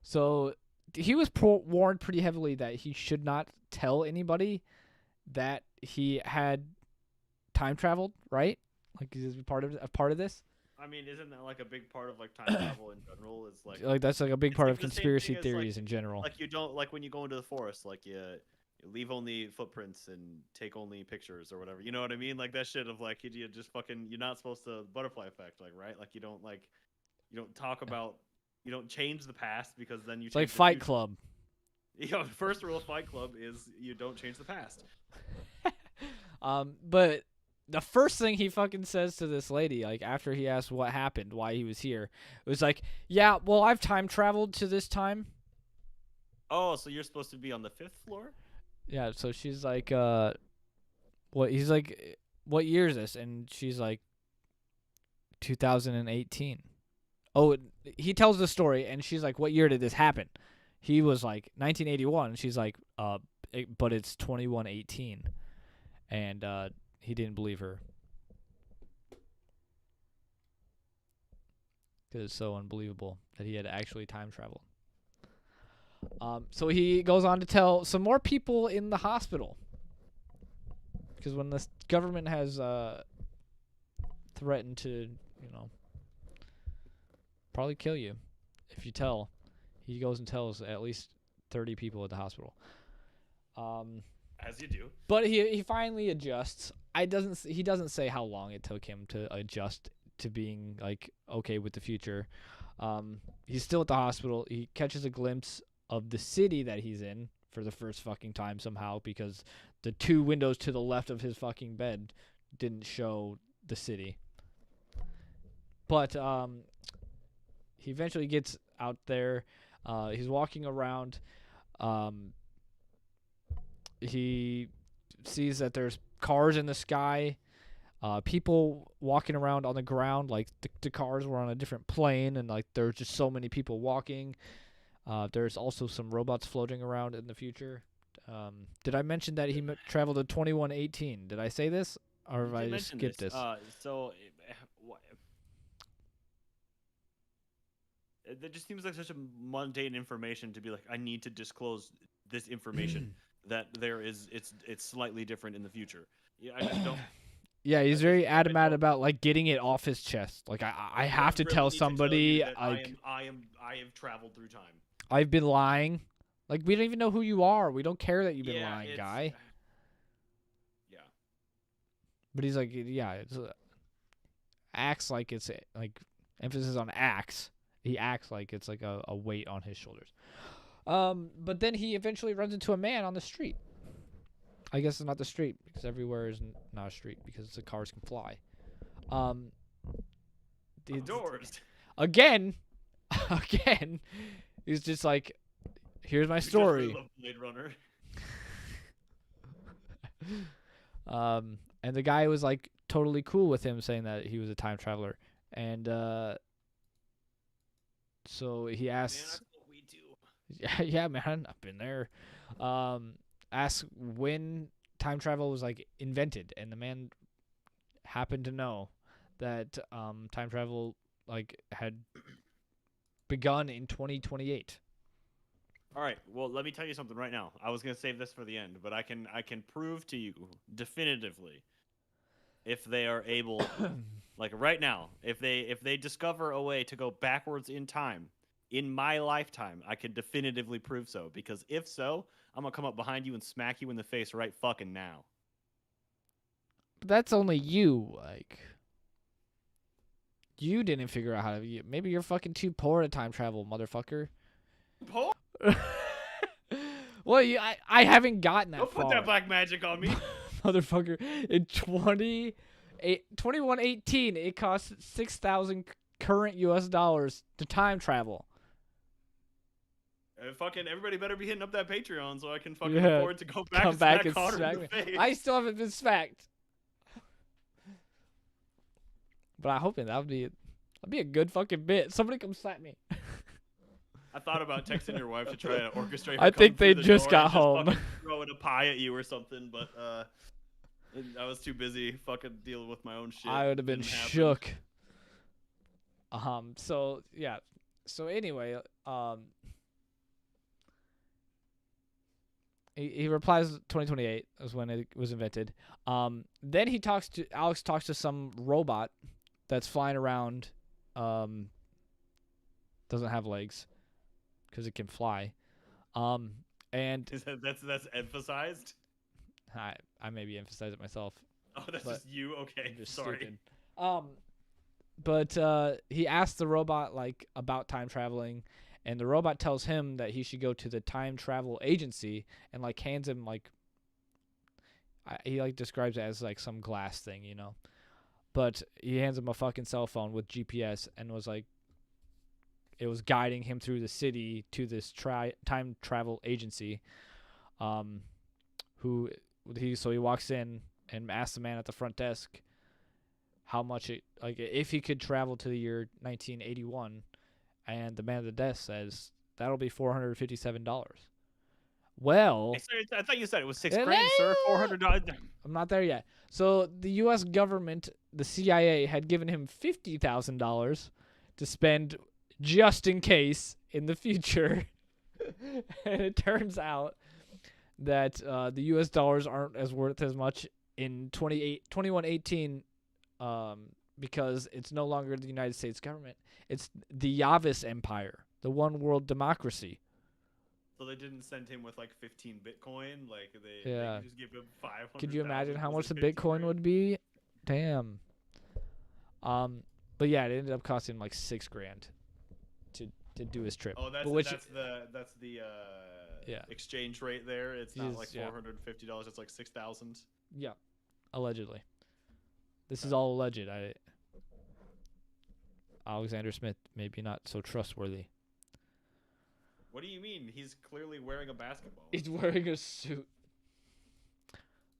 So he was warned pretty heavily that he should not tell anybody that he had time traveled, right? Like is part of this?
I mean, isn't that like a big part of like time travel in general? Is
like that's like a big part
like
of conspiracy theories
like,
in general.
Like you don't like when you go into the forest, like you leave only footprints and take only pictures or whatever. You know what I mean? Like that shit of like you just fucking you're not supposed to butterfly effect, like right? Like you don't talk about you don't change the past because then you.
It's like Fight Club.
The first rule of Fight Club is you don't change the past.
But the first thing he fucking says to this lady, like after he asked what happened, why he was here, it was like, "Yeah, well, I've time traveled to this time."
Oh, so you're supposed to be on the 5th floor?
Yeah, so she's like, what? He's like, "What year is this?" And she's like, 2018. Oh, he tells the story, and she's like, "What year did this happen?" He was like, 1981. She's like, but it's 2118. And he didn't believe her. Because it's so unbelievable that he had actually time traveled. So he goes on to tell some more people in the hospital. Because when the government has threatened to, probably kill you if you tell, he goes and tells at least 30 people at the hospital.
As you do.
But he finally adjusts. He doesn't say how long it took him to adjust to being like okay with the future. He's still at the hospital. He catches a glimpse of the city that he's in for the first fucking time somehow because the two windows to the left of his fucking bed didn't show the city. But he eventually gets out there. He's walking around. He sees that there's cars in the sky, people walking around on the ground, like the cars were on a different plane, and like there's just so many people walking. There's also some robots floating around in the future. Did I mention that he traveled to 2118? Did I say this, or have I just skipped this?
That just seems like such a mundane information to be like, I need to disclose this information. That it's slightly different in the future. Yeah, I just don't.
Yeah, he's very adamant about like getting it off his chest. Like I have to tell somebody. Like
I have traveled through time.
I've been lying. Like we don't even know who you are. We don't care that you've been lying, guy.
Yeah.
But he's like, yeah, it's acts like it's like emphasis on acts. He acts like it's like a weight on his shoulders. But then he eventually runs into a man on the street. I guess it's not the street because everywhere is not a street because the cars can fly.
Doors.
Again, again, he's just like, here's my
We just really
story.
love Blade Runner.
And the guy was like totally cool with him saying that he was a time traveler, and so he
Man,
asks,
that's what we do.
yeah, man, I've been there. Asks when time travel was like invented, and the man happened to know that time travel like had begun in 2028.
All right. Well, let me tell you something right now. I was gonna save this for the end, but I can prove to you definitively if they are able, like right now, if they discover a way to go backwards in time in my lifetime, I can definitively prove so. Because if so, I'm gonna come up behind you and smack you in the face right fucking now.
But that's only you. Like, you didn't figure out how to. Maybe you're fucking too poor to time travel, motherfucker.
Poor?
Well, I haven't gotten that
Don't
far.
put that black magic on me.
Motherfucker. In 2118, it costs 6,000 current US dollars to time travel.
Fucking everybody better be hitting up that Patreon so I can fucking
Yeah,
afford to go back
come
and
back
smack
and
Connor
smack
in the
me.
face.
I still haven't been smacked. But I hope that'd be a good fucking bit. Somebody come slap me.
I thought about texting your wife to try to orchestrate her
I think
coming
they
through the
just
door
got
and
home.
fucking throwing a pie at you or something, but I was too busy fucking dealing with my own shit.
I would have been
Didn't happen.
shook. So yeah. So anyway, he replies 2028 is when it was invented. Then Alex talks to some robot that's flying around, doesn't have legs because it can fly. And
Is that's emphasized?
I maybe emphasize it myself.
Oh, that's
But
just you. Okay,
I'm just
sorry.
stupid. But he asks the robot like about time traveling, and the robot tells him that he should go to the time travel agency and like hands him like he like describes it as like some glass thing, you know. But he hands him a fucking cell phone with GPS and was like it was guiding him through the city to this time travel agency. So he walks in and asks the man at the front desk how much it like if he could travel to the year 1981, and the man at the desk says that'll be $457. Well,
Hey, sorry, I thought you said it was $6
Yeah,
grand, sir. $400.
I'm not there yet. So the U.S. government, the CIA, had given him $50,000 to spend just in case in the future, and it turns out that the U.S. dollars aren't as worth as much in 2118 because it's no longer the United States government. It's the Yavis Empire, the one world democracy.
So they didn't send him with like 15 Bitcoin. Like they just give him 500.
Could you imagine how much the Bitcoin would be? Damn. But yeah, it ended up costing him like $6 grand to do his trip.
Oh, that's the
Yeah.
exchange rate there. It's not like
Yeah.
$450. It's like 6,000.
Yeah, allegedly. This is all alleged. Alexander Smith maybe not so trustworthy.
What do you mean? He's clearly wearing a basketball.
He's wearing a suit.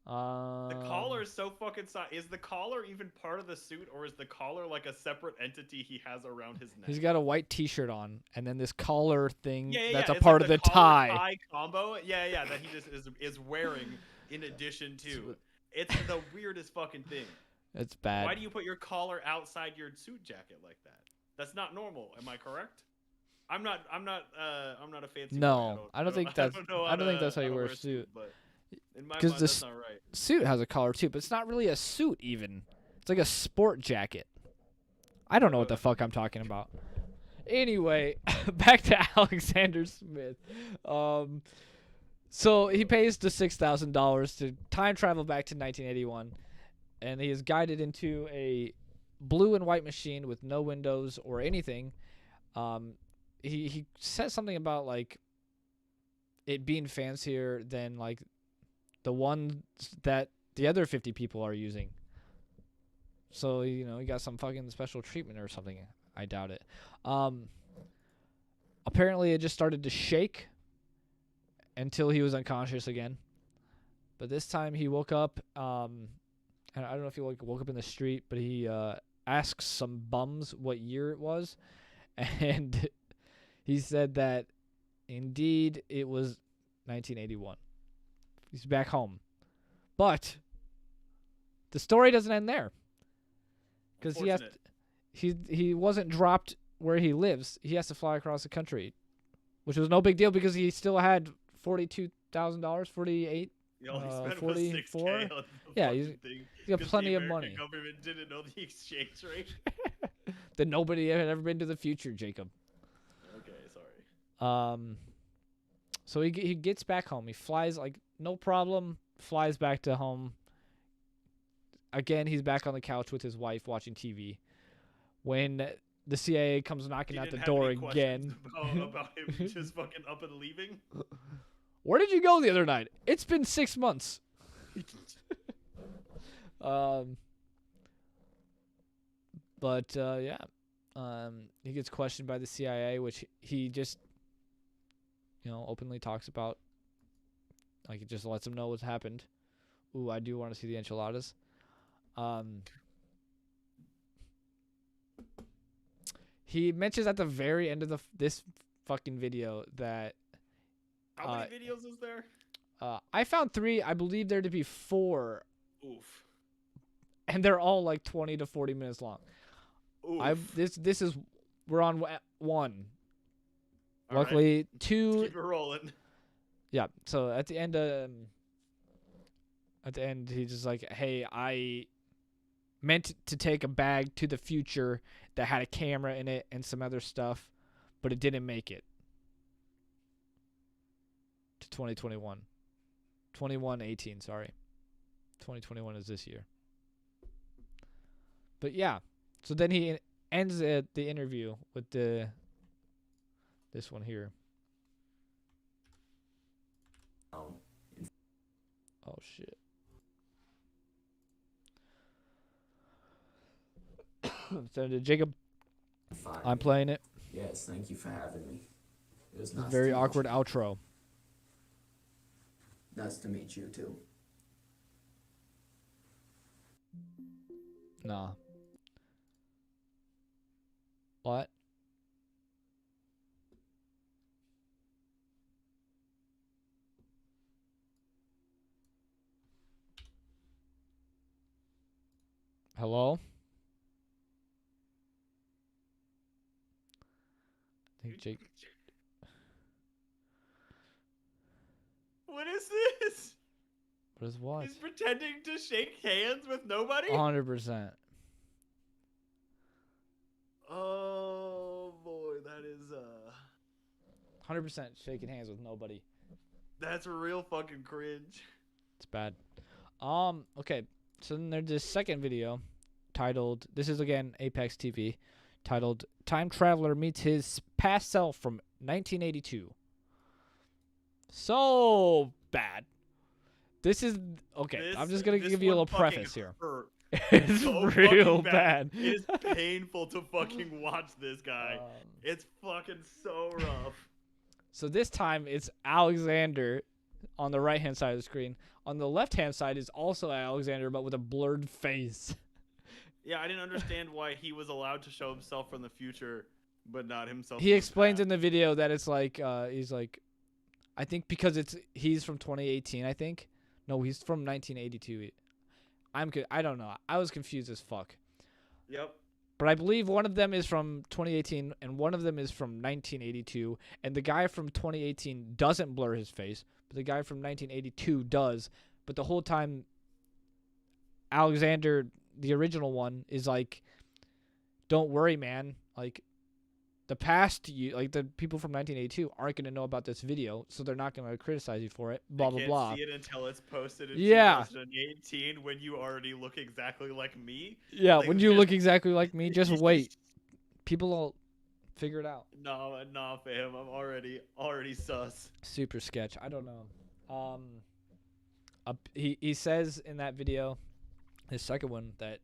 The collar is so fucking Is the collar even part of the suit, or is the collar like a separate entity he has around his neck?
He's got a white T-shirt on, and then this collar thing that's a
it's
part
like
of the
collar
tie.
combo. Yeah, that he just is wearing in addition to. It's the weirdest fucking thing.
It's bad.
Why do you put your collar outside your suit jacket like that? That's not normal. Am I correct? I'm not a fancy boy.
No, I don't think that's how you wear a suit.
But in my
'Cause
mind, that's not right.
Suit has a collar too, but it's not really a suit even. It's like a sport jacket. I don't know what the fuck I'm talking about. Anyway, back to Alexander Smith. So he pays the $6,000 to time travel back to 1981, and he is guided into a blue and white machine with no windows or anything. He says something about like it being fancier than like the ones that the other 50 people are using. So, he got some fucking special treatment or something. I doubt it. Apparently, it just started to shake until he was unconscious again. But this time he woke up. And I don't know if he woke up in the street, but he asked some bums what year it was, and he said that indeed it was 1981. He's back home, but the story doesn't end there because he wasn't dropped where he lives. He has to fly across the country, which was no big deal because he still had $42,000, 48.
He only spent
44?
$6K on the
Yeah,
fucking
he's
thing
got
'cause
plenty
the
of money.
American government didn't know the exchange rate.
That nobody had ever been to the future, Jacob.
Okay, sorry.
So he gets back home. He flies like no problem. Flies back to home. Again, he's back on the couch with his wife watching TV. When the CIA comes knocking
He
at the
didn't have
door
any questions
again.
about him just fucking up and leaving.
Where did you go the other night? It's been 6 months. He gets questioned by the CIA, which he just, openly talks about. Like, he just lets them know what's happened. Ooh, I do want to see the enchiladas. He mentions at the very end of this fucking video that
How many videos is there?
I found 3. I believe there to be 4.
Oof.
And they're all like 20 to 40 minutes long.
Oof.
We're on 1.
All
Luckily,
right.
2.
Keep it rolling.
Yeah. So at the end, he's just like, "Hey, I meant to take a bag to the future that had a camera in it and some other stuff, but it didn't make it to 2021. 2118, sorry. 2021 is this year." But yeah, so then he ends the interview with this one here. Oh shit. So Jacob, I'm playing it.
Yes, thank you for having me. It was
It's a
nice
very
to
awkward
meet you.
outro.
Nice to meet you too.
Nah. What? Hello? I think Jake.
What is this?
What is what?
He's pretending to shake hands with nobody?
100%.
Oh boy, that is
100% shaking hands with nobody.
that's real fucking cringe.
It's bad. Okay. So then there's this second video titled, this is again Apex TV, titled "Time Traveler Meets His Past Self from 1982." So bad. This is okay. I'm just gonna give you a little preface here.
Hurt.
It's
So
real
fucking
bad.
It is painful to fucking watch this guy. It's fucking so rough.
So this time it's Alexander on the right hand side of the screen. On the left hand side is also Alexander, but with a blurred face.
Yeah, I didn't understand why he was allowed to show himself from the future, but not himself.
He
from the
explains
past.
in the video that it's like he's like, I think because he's from 2018. I think no, he's from 1982. I don't know. I was confused as fuck.
Yep.
But I believe one of them is from 2018 and one of them is from 1982. And the guy from 2018 doesn't blur his face, but the guy from 1982 does. But the whole time, Alexander, the original one, is like, "Don't worry, man. Like, the past, like the people from 1982 aren't going to know about this video, so they're not going to criticize you for it. Blah blah blah."
See it until it's posted in
Yeah.
2018 when you already look exactly like me.
Yeah,
Like,
when you
just-
look exactly like me, just wait. People will figure it out.
Nah, fam. I'm already sus.
Super sketch. I don't know. He says in that video, his second one, that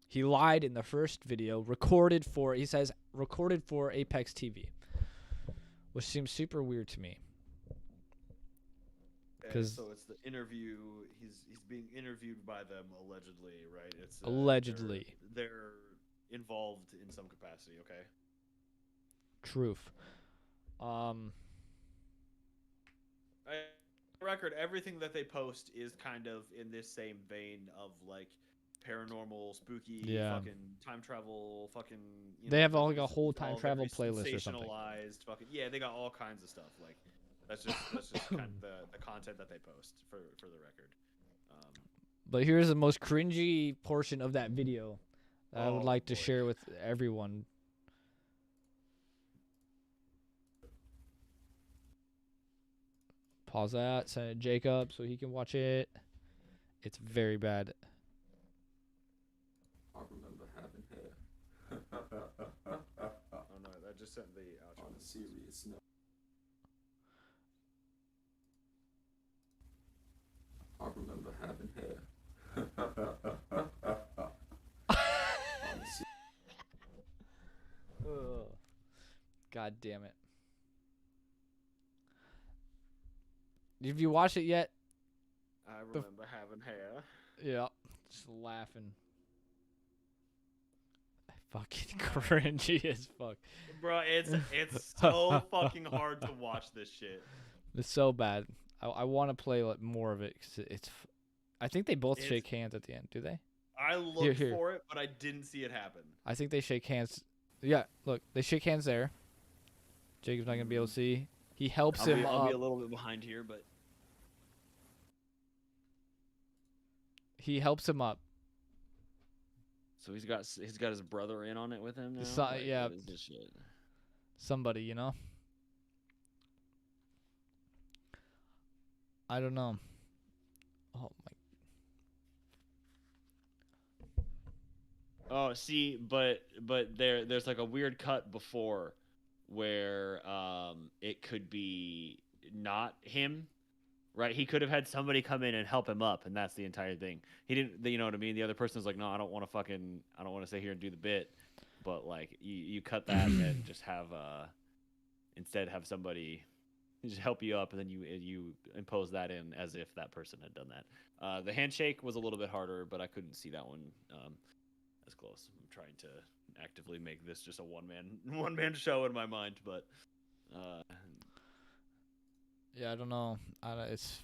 he lied in the first video, recorded for Apex TV. which seems super weird to me.
Okay,
'Cause-
so it's the interview. He's being interviewed by them allegedly, right? It's
Allegedly.
they're involved in some capacity. Okay.
Truth.
Record, everything that they post is kind of in this same vein of like paranormal, spooky,
Yeah.
fucking time travel, fucking.
They have all
like
like a
this
whole
is all
time travel
very
playlist or something.
sensationalized, fucking yeah. They got all kinds of stuff. Like that's just kind of the content that they post for the record.
But here's the most cringy portion of that video that I would
Oh,
like to
boy.
share with everyone. Pause that, send it to Jacob so he can watch it. It's very bad.
I remember having hair.
Oh no, that just sent the outro.
On a serious note. I remember having hair. On a
Ugh. God damn it. Have you watched it yet?
I remember having hair.
Yeah. Just laughing. Fucking cringy as fuck.
Bro, it's so fucking hard to watch this shit.
It's so bad. I want to play more of it because I think they both
It's-
shake hands at the end. Do they?
I looked
Here.
for it, but I didn't see it happen.
I think they shake hands. Yeah, look, they shake hands there. Jacob's not gonna be able to see. He helps him
I'll
up.
be a little bit behind here, but
He helps him up.
so he's got his brother in on it with him now.
Yeah.
What is this shit?
Somebody, you know. I don't know. Oh my.
Oh, see, but there's like a weird cut before where it could be not him, right? He could have had somebody come in and help him up, and that's the entire thing. He didn't, you know what I mean? The other person's like, no, I don't want to sit here and do the bit, but like you cut that and just have instead have somebody just help you up, and then you impose that in as if that person had done that. The handshake was a little bit harder, but I couldn't see that one as close. I'm trying to actively make this just a one man show in my mind, but
Yeah, I don't know. It's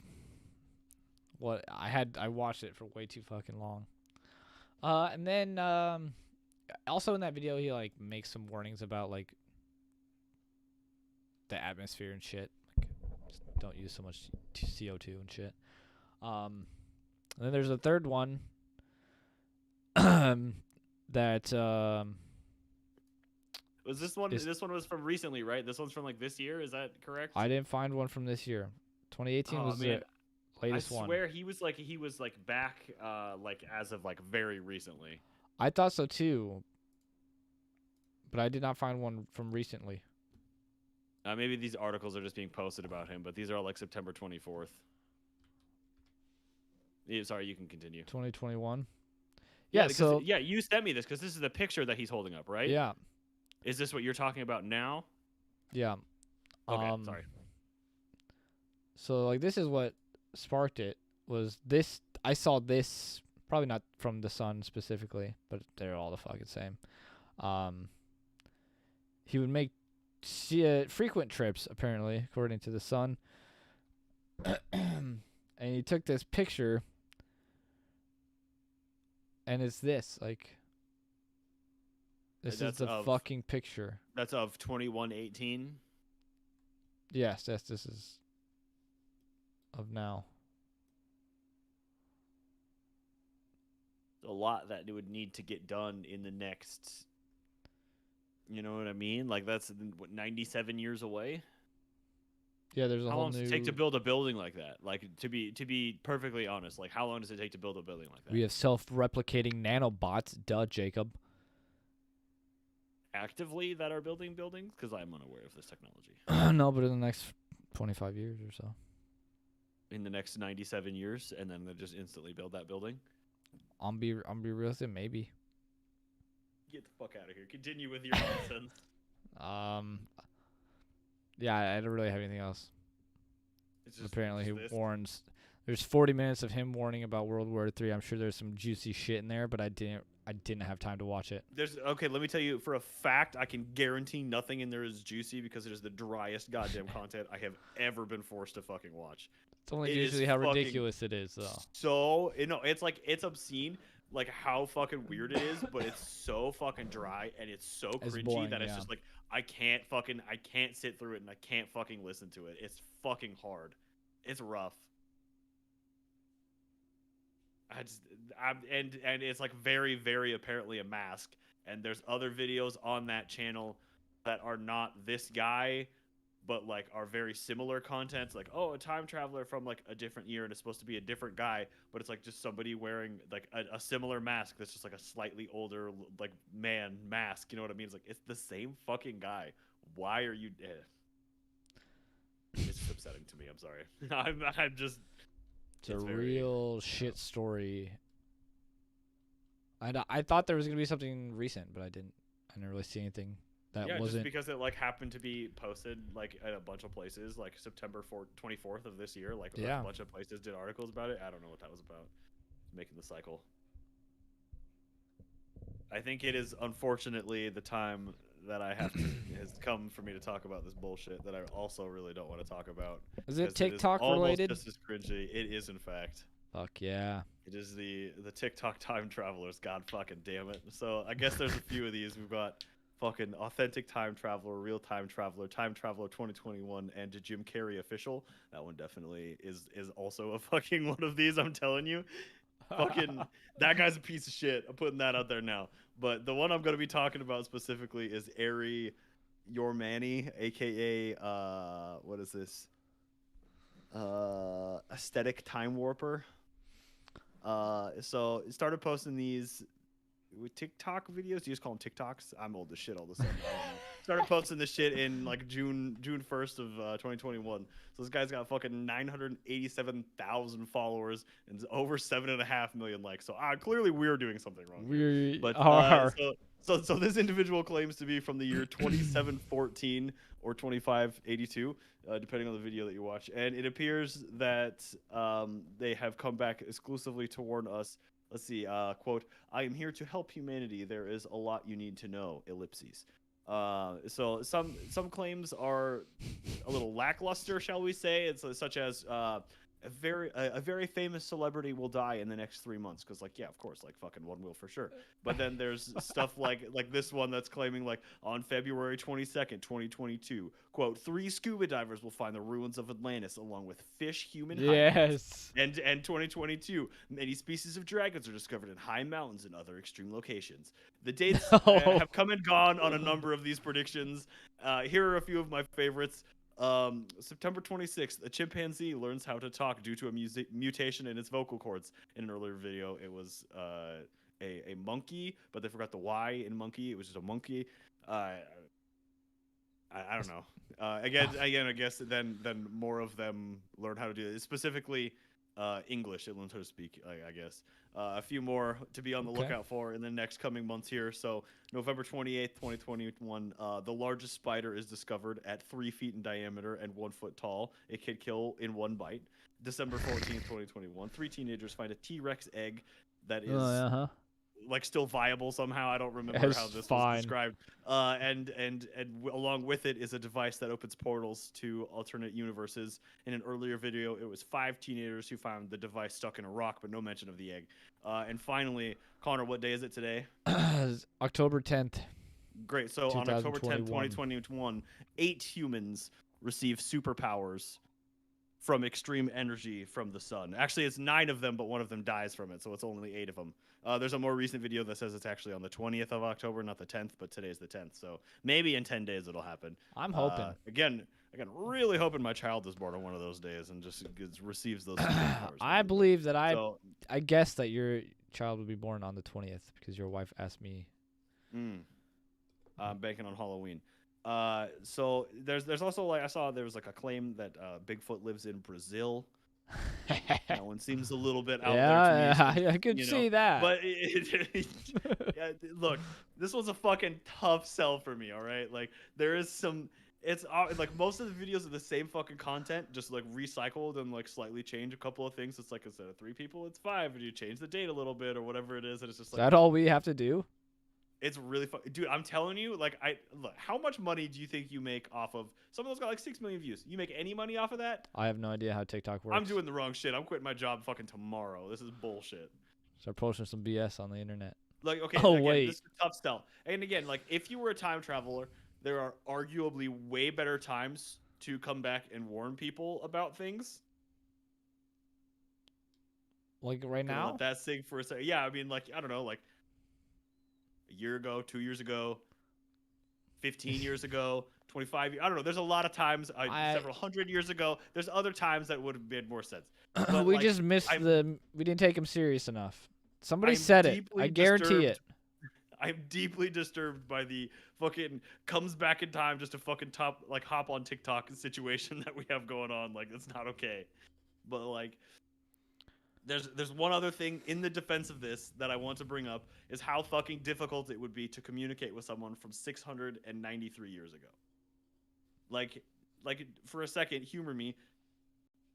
what I watched it for way too fucking long. And then also in that video he like makes some warnings about like the atmosphere and shit. Like, just don't use so much CO2 and shit. And then there's a third one that
was this one?
Is-
This one was from recently, right? This one's from like this year. Is that correct?
I didn't find one from this year. 2018
Oh,
was
man.
the latest
I
one.
swear he was like back like as of like very recently.
I thought so too, but I did not find one from recently.
Maybe these articles are just being posted about him, but these are all like September 24th. Yeah, sorry, you can continue.
2021.
Yeah,
Yeah,
because,
so
yeah, you sent me this because this is the picture that he's holding up, right?
yeah,
Is this what you're talking about now?
yeah.
Okay, sorry.
So like this is what sparked it was this. I saw this probably not from the Sun specifically, but they're all the fucking same. He would make frequent trips apparently, according to the Sun, and he took this picture, and it's this like. This is
That's
the
of-
fucking picture.
That's of 2118.
Yes, this is of now.
A lot that would need to get done in the next. You know what I mean? Like that's what 97 years away.
Yeah, there's a
How
whole
long does
new.
it take to build a building like that? Like to be perfectly honest, like how long does it take to build a building like that?
We have self-replicating nanobots. Duh, Jacob.
Actively that are building buildings because I'm unaware of this technology.
No, but in the next 25 years or so.
In the next 97 years, and then they just instantly build that building.
I'm be real with it, maybe.
Get the fuck out of here. Continue with your nonsense.
Yeah, I don't really have anything else.
It's just
Apparently, he
this.
warns. There's 40 minutes of him warning about World War III. I'm sure there's some juicy shit in there, but I didn't have time to watch it.
There's okay. Let me tell you for a fact. I can guarantee nothing in there is juicy because it is the driest goddamn content I have ever been forced to fucking watch.
It's only
It is
usually how
fucking
ridiculous it is, though.
So no, it's like it's obscene, like how fucking weird it is, but it's so fucking dry and it's so
It's
cringy
boring,
that it's
yeah.
just like I can't sit through it and I can't fucking listen to it. It's fucking hard. It's rough. And it's like very, very apparently a mask. And there's other videos on that channel that are not this guy, but like are very similar contents. Like, oh, a time traveler from like a different year, and it's supposed to be a different guy, but it's like just somebody wearing like a similar mask that's just like a slightly older like man mask. You know what I mean? It's like it's the same fucking guy. Why are you? It's just upsetting to me. I'm sorry. I'm just.
It's a real shit story. I thought there was gonna be something recent, but I didn't really see anything that wasn't.
Just because it like happened to be posted like at a bunch of places, like September 24th of this year. Like a bunch of places did articles about it. I don't know what that was about. Making the cycle. I think it is unfortunately the time that I have to has come for me to talk about this bullshit that I also really don't want to talk about.
Is it
'cause
TikTok
it is
related?
Almost just as cringy. It is in fact.
Fuck yeah.
It is the TikTok time travelers. God fucking damn it. So I guess there's a few of these. We've got fucking authentic time traveler, real time traveler 2021, and Jim Carrey official. That one definitely is also a fucking one of these. I'm telling you. Fucking that guy's a piece of shit. I'm putting that out there now. But the one I'm going to be talking about specifically is Ari Yormani, aka what is this? Aesthetic time warper. So it started posting these with TikTok videos. Do you just call them TikToks? I'm old as shit all of a sudden. I don't know. Started posting this shit in like June 1st of 2021. So this guy's got fucking 987,000 followers and over 7.5 million likes. So clearly we're doing something wrong.
We
But
are.
So this individual claims to be from the year 2714 or 2582, depending on the video that you watch. And it appears that they have come back exclusively to warn us. Let's see, quote, I am here to help humanity. There is a lot you need to know, ellipses. So some claims are a little lackluster, shall we say? It's such as a very famous celebrity will die in the next 3 months because like yeah, of course, like fucking one will for sure. But then there's stuff like this one that's claiming like on February 22nd 2022, quote, 3 scuba divers will find the ruins of Atlantis along with fish human hideouts. And 2022, many species of dragons are discovered in high mountains and other extreme locations. The dates have come and gone on a number of these predictions. Here are a few of my favorites. September 26th, a chimpanzee learns how to talk due to a mutation in its vocal cords. In an earlier video, it was a monkey, but they forgot the Y in monkey. It was just a monkey. I don't know. Again, I guess then more of them learn how to do it. Specifically, English. It learns how to speak, I guess. A few more to be on the lookout for in the next coming months here. So November 28th, 2021, the largest spider is discovered at 3 feet in diameter and 1 foot tall. It can kill in one bite. December 14th, 2021, 3 teenagers find a T-Rex egg that is like still viable somehow. I don't remember how this was described. And along with it is a device that opens portals to alternate universes. In an earlier video, it was 5 teenagers who found the device stuck in a rock, but no mention of the egg. And finally, Connor, what day is it today?
October 10th.
Great. So on October 10th, 2021, 8 humans receive superpowers from extreme energy from the sun. Actually, it's 9 of them, but 1 of them dies from it, so it's only 8 of them. There's a more recent video that says it's actually on the 20th of October, not the 10th, but today's the 10th. So maybe in 10 days it'll happen.
I'm hoping.
Again, really hoping my child is born on one of those days and just receives those superpowers.
I believe that I guess that your child will be born on the 20th because your wife asked me.
I'm banking on Halloween. So there's also like I saw there was like a claim that Bigfoot lives in Brazil. That one seems a little bit out there to me.
I could see that.
But look, this was a fucking tough sell for me. All right, like there is some It's like most of the videos are the same fucking content, just like recycled and like slightly change a couple of things. It's like instead of 3 people, it's 5, and you change the date a little bit or whatever it is, and it's just
Is
like
that all we have to do?
it's really fun, dude. I'm telling you, like look, how much money do you think you make off of some of those got like 6 million views? You make any money off of that?
I have no idea how TikTok works.
I'm doing the wrong shit. I'm quitting my job fucking tomorrow. This is bullshit.
Start posting some BS on the internet.
Like, okay,
Oh,
again,
wait.
this is a tough sell. And again, like, if you were a time traveler, there are arguably way better times to come back and warn people about things.
Like right
Gonna
now?
let that sink for a second. Yeah, I mean, like, I don't know, like a year ago, 2 years ago, 15 years ago, 25 years. I don't know. There's a lot of times, several hundred years ago. There's other times that would have made more sense. But,
we
like,
just missed we didn't take him serious enough. Somebody
I'm
said it.
deeply
I guarantee
disturbed.
it.
I'm deeply disturbed by the fucking comes back in time just to fucking hop on TikTok situation that we have going on. Like, it's not okay. But like, there's one other thing in the defense of this that I want to bring up is how fucking difficult it would be to communicate with someone from 693 years ago. Like for a second, humor me.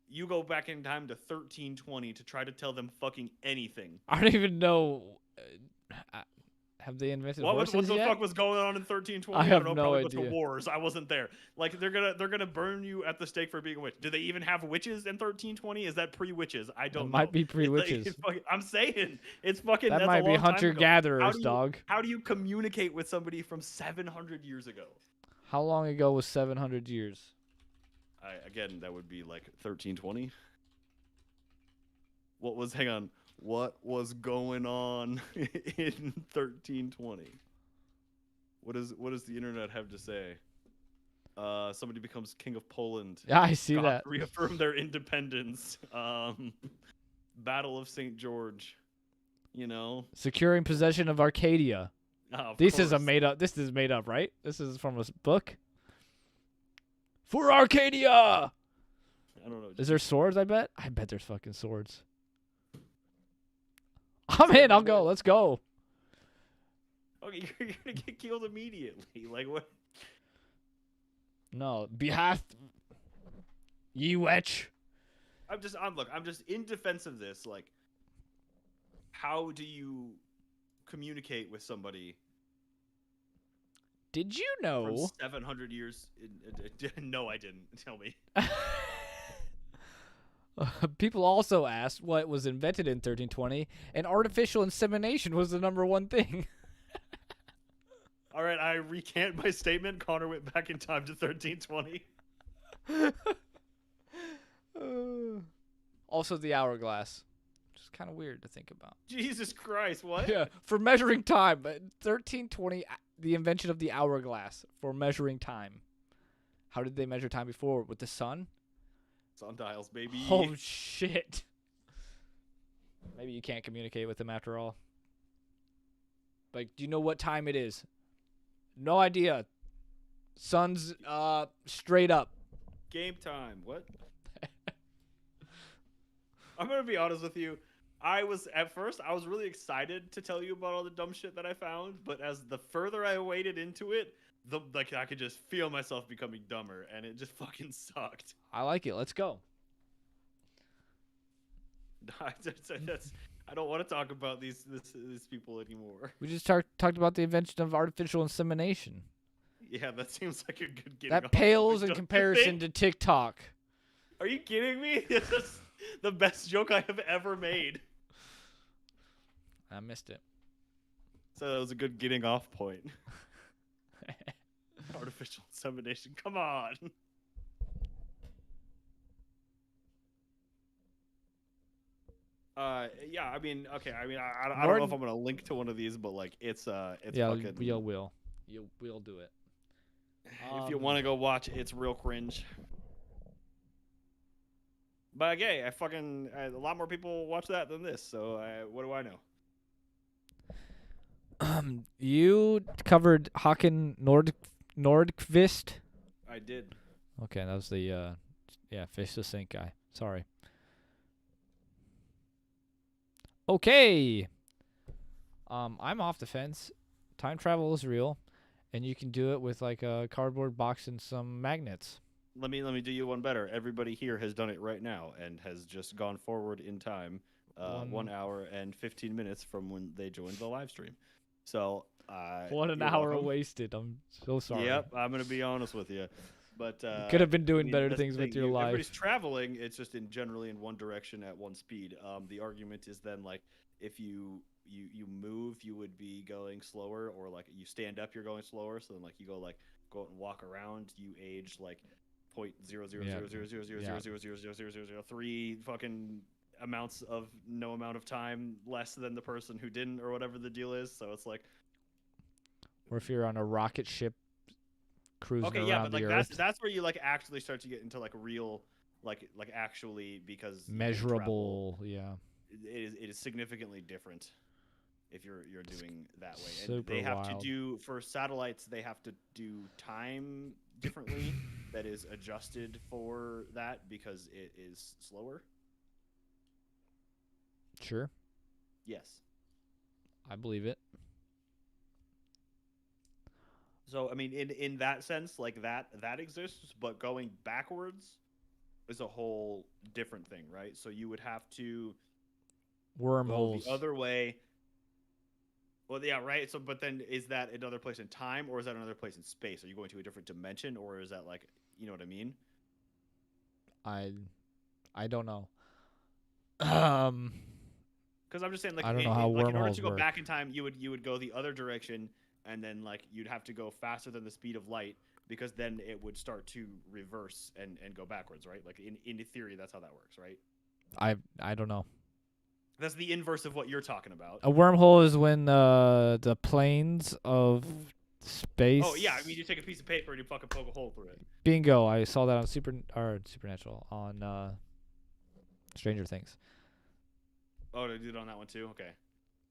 You go back in time to 1320 to try to tell them fucking anything.
I don't even know. Have they invented horses
what the
yet?
fuck was going on in 1320?
I have
don't know.
no
Probably a
idea.
bunch of wars. I wasn't there. Like they're gonna burn you at the stake for being a witch. Do they even have witches in 1320? Is that pre-witches? I don't know.
Might be pre-witches.
I'm saying it's fucking.
That
that's
might
a
be
long time ago.
hunter-gatherers, dog.
How do you communicate with somebody from 700 years ago?
How long ago was 700 years?
Again, that would be like 1320. Hang on. What was going on in 1320? What does the internet have to say? Somebody becomes king of Poland.
Yeah, I see
God
that.
reaffirm their independence. Battle of St. George. You know,
Securing possession of Arcadia. This is made up, right? This is from a book. For Arcadia!
I don't know.
Is there swords, I bet? I bet there's fucking swords. I'm in. I'll go. Let's go.
Okay, you're gonna get killed immediately. Like what?
No. Behalf. Ye wetch.
I'm just in defense of this. Like, how do you communicate with somebody?
Did you
From
know?
700 years. No, I didn't. Tell me.
People also asked what was invented in 1320, and artificial insemination was the #1 thing.
All right, I recant my statement. Connor went back in time to 1320.
Also, the hourglass, which is kind of weird to think about.
Jesus Christ, what?
Yeah, for measuring time. But 1320, the invention of the hourglass for measuring time. How did they measure time before? With the sun?
Sundials, baby.
Oh, shit. Maybe you can't communicate with them after all. Like, do you know what time it is? No idea. Sun's straight up.
Game time. What? I'm going to be honest with you. At first, I was really excited to tell you about all the dumb shit that I found, but as the further I waded into it, I could just feel myself becoming dumber, and it just fucking sucked.
I like it. Let's go.
I don't want to talk about these people anymore.
We just talked about the invention of artificial insemination.
Yeah, that seems like a good getting
That
off
pales in
topic, don't you
comparison
think?
to TikTok.
Are you kidding me? This is the best joke I have ever made.
I missed it.
So that was a good getting off point. Artificial insemination. Come on. Yeah, I mean, okay, I mean, I don't know if I'm gonna link to one of these, but like, it's
Yeah,
fucking.
we'll do it.
If you want to go watch, it's real cringe. But again, a lot more people watch that than this. So what do I know?
You covered Håkan Nordqvist.
I did.
Okay, that was the Fish the Sink guy. Sorry. Okay. I'm off the fence. Time travel is real, And you can do it with like a cardboard box and some magnets.
Let me do you one better. Everybody here has done it right now and has just gone forward in time, 1 hour and 15 minutes from when they joined the live stream. So
What an
you're
hour
welcome.
wasted. I'm so sorry.
Yep, I'm gonna be honest with you. But
You could have been
I
doing
mean,
better
that's the
things with
thing,
your life.
Everybody's traveling. It's just generally in one direction at one speed. The argument is then like if you move, you would be going slower, or like you stand up, you're going slower. So then like you go out and walk around, you age like 0.0000000000003 fucking amounts of no amount of time less than the person who didn't, or whatever the deal is. So it's like,
Or if you're on a rocket ship cruising
okay,
around
yeah, but
the
like
Earth.
that's where you like actually start to get into like real, like actually, because you can
Measurable,
travel,
yeah.
it is significantly different if you're doing that way. And
Super
they have
wild.
to do, for satellites, they have to do time differently that is adjusted for that because it is slower.
Sure,
Yes.
I believe it.
So I mean, in that sense, like that exists, but going backwards is a whole different thing, right? So you would have to go
Wormholes.
the other way. Well, yeah, right. So, but then is that another place in time, or is that another place in space? Are you going to a different dimension, or is that like, you know what I mean?
I don't know.
Because I'm just saying, like,
I don't know how
in order
wormholes
to go
work.
back in time, you would go the other direction, and then like you'd have to go faster than the speed of light, because then it would start to reverse and go backwards, right? Like in theory, that's how that works, right?
I don't know.
That's the inverse of what you're talking about.
A wormhole is when the planes of space.
Oh yeah, I mean you take a piece of paper and you fucking poke a hole through it.
Bingo! I saw that on Supernatural on Stranger Things.
Oh, they did it on that one too. Okay.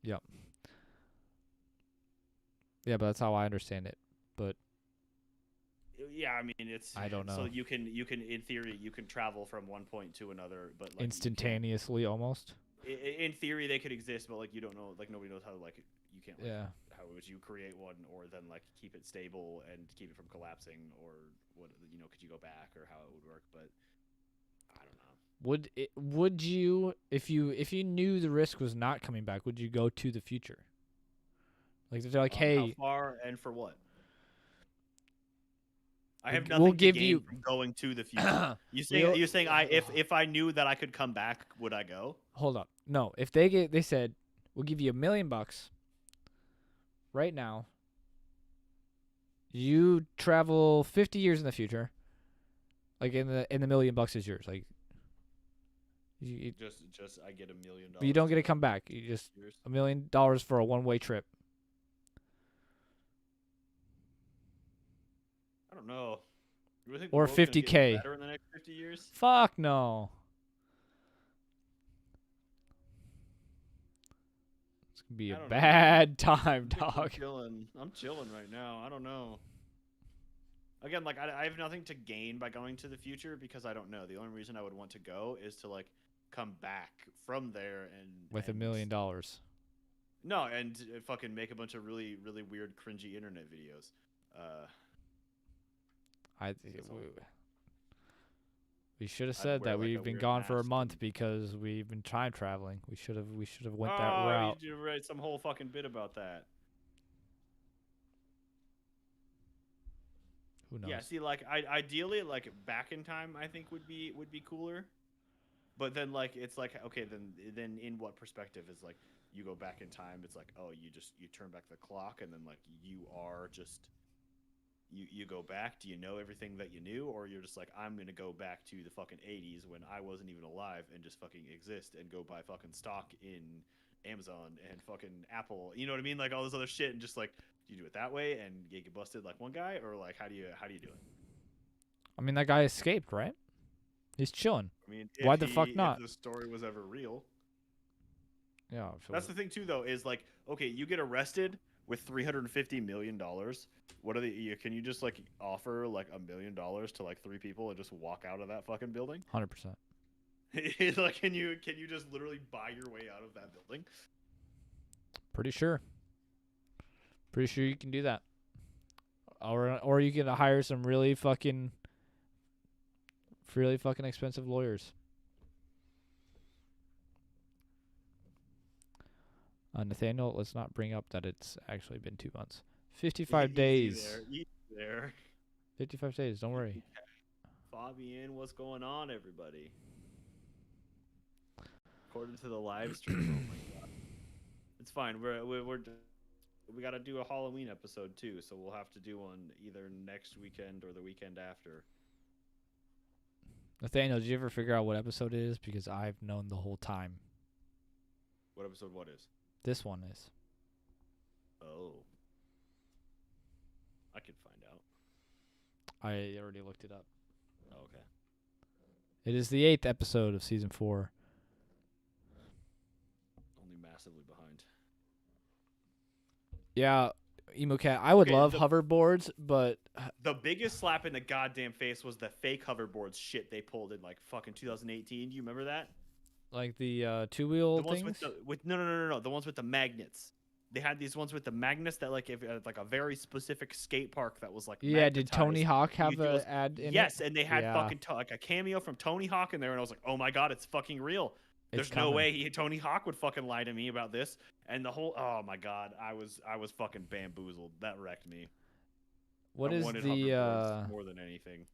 Yep. Yeah, but that's how I understand it. But
Yeah, I mean it's.
I don't know.
So you can in theory you can travel from one point to another, but like
instantaneously almost.
In theory they could exist, but like you don't know, like nobody knows how to, like you can't. Like,
Yeah.
How would you create one, or then like keep it stable and keep it from collapsing, or what, you know? Could you go back, or how it would work? But I don't know.
Would you, if you knew the risk was not coming back, would you go to the future? Like if they're like, hey,
How far and for what? I have
we'll
nothing
give
to gain
you
from going to the future.
We'll-
You're saying if I knew that I could come back, would I go?
hold up. No, if they said, we'll give you $1 million right now. You travel 50 years in the future. Like in the $1 million is yours. Like you
Just I get $1 million.
you don't get to come back. You just $1 million for a one-way trip.
I don't know. You really think
Or
the world's gonna get
$50K.
better in the next 50 years?
Fuck no. It's gonna be
I
a
don't know.
bad time,
I think
dog.
I'm chilling right now. I don't know. Again, like I have nothing to gain by going to the future because I don't know. The only reason I would want to go is to like come back from there and
With $1 million.
No, and fucking make a bunch of really really weird cringy internet videos.
We should have
I'd
said
wear,
that
like, a
we've been
weird
gone for a
mask
month
and-
because we've been time traveling. We should have went that route.
You write some whole fucking bit about that.
Who knows?
Yeah, see, like ideally, like back in time, I think would be cooler. But then, like, it's like, okay, then in what perspective is like you go back in time? It's like, oh, you turn back the clock, and then like you are just you go back. Do you know everything that you knew, or you're just like, I'm gonna go back to the fucking 80s when I wasn't even alive and just fucking exist and go buy fucking stock in Amazon and fucking Apple. You know what I mean? Like all this other shit, and just like, do you do it that way and get busted like one guy, or like how do you do it?
I mean, that guy escaped, right? He's chilling.
I mean,
Why the fuck not?
If the story was ever real.
Yeah.
That's the thing too, though, is like, okay, you get arrested with $350 million. What are can you just like offer like $1 million to like 3 people and just walk out of that fucking building?
100%.
Like, can you just literally buy your way out of that building?
Pretty sure. Pretty sure you can do that. Or you can hire some really fucking expensive lawyers. Nathaniel, let's not bring up that it's actually been 2 months. 55 days.
Easy there.
55 days. Don't worry.
Fabian, what's going on, everybody? According to the live stream, oh my god, it's fine. We got to do a Halloween episode too, so we'll have to do one either next weekend or the weekend after.
Nathaniel, did you ever figure out what episode it is? Because I've known the whole time.
What episode? What is?
This one is.
Oh, I could find out.
I already looked it up.
Oh, okay.
It is the 8th episode of season 4.
Only massively behind.
Yeah, Emo Cat. I would
Okay,
love hoverboards, but
The biggest slap in the goddamn face was the fake hoverboards shit they pulled in like fucking 2018. Do you remember that?
like the two-wheel
The ones
things.
with no, the ones with the magnets. They had these ones with the magnets that like if like a very specific skate park that was like
Yeah, did Tony
magnetized.
Hawk
You
have
could do
an ad in
Yes,
it?
and they had
Yeah.
fucking like a cameo from Tony Hawk in there, and I was like, oh my god, it's fucking real.
It's
There's no
coming.
way Tony Hawk would fucking lie to me about this. And the whole oh my god, I was fucking bamboozled. That wrecked me.
What
I
is
wanted
the
hoverboards more than anything?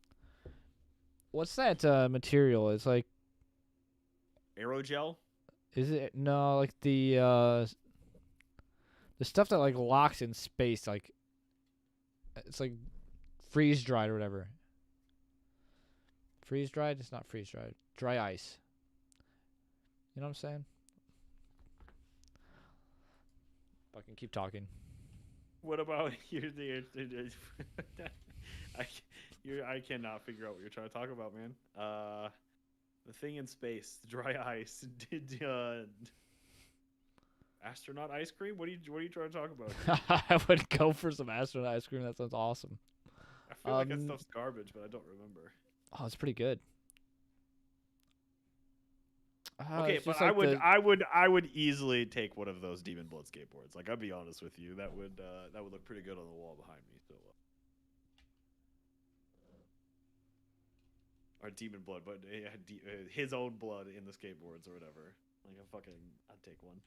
what's that material? It's like,
Aerogel?
is it no like the stuff that like locks in space, like it's like freeze dried or whatever. Freeze dried? It's not freeze dried. Dry ice. You know what I'm saying? Fucking keep talking.
What about I cannot figure out what you're trying to talk about, man. The thing in space, dry ice. Did astronaut ice cream? What are you trying to talk about?
I would go for some astronaut ice cream. That sounds awesome.
I feel like that stuff's garbage, but I don't remember.
Oh, it's pretty good.
Okay,
it's
but
just like
I would easily take one of those Demon Blood skateboards. Like I'll be honest with you, that would look pretty good on the wall behind me. So. Or Demon Blood, but his own blood in the skateboards or whatever. Like I'd take one.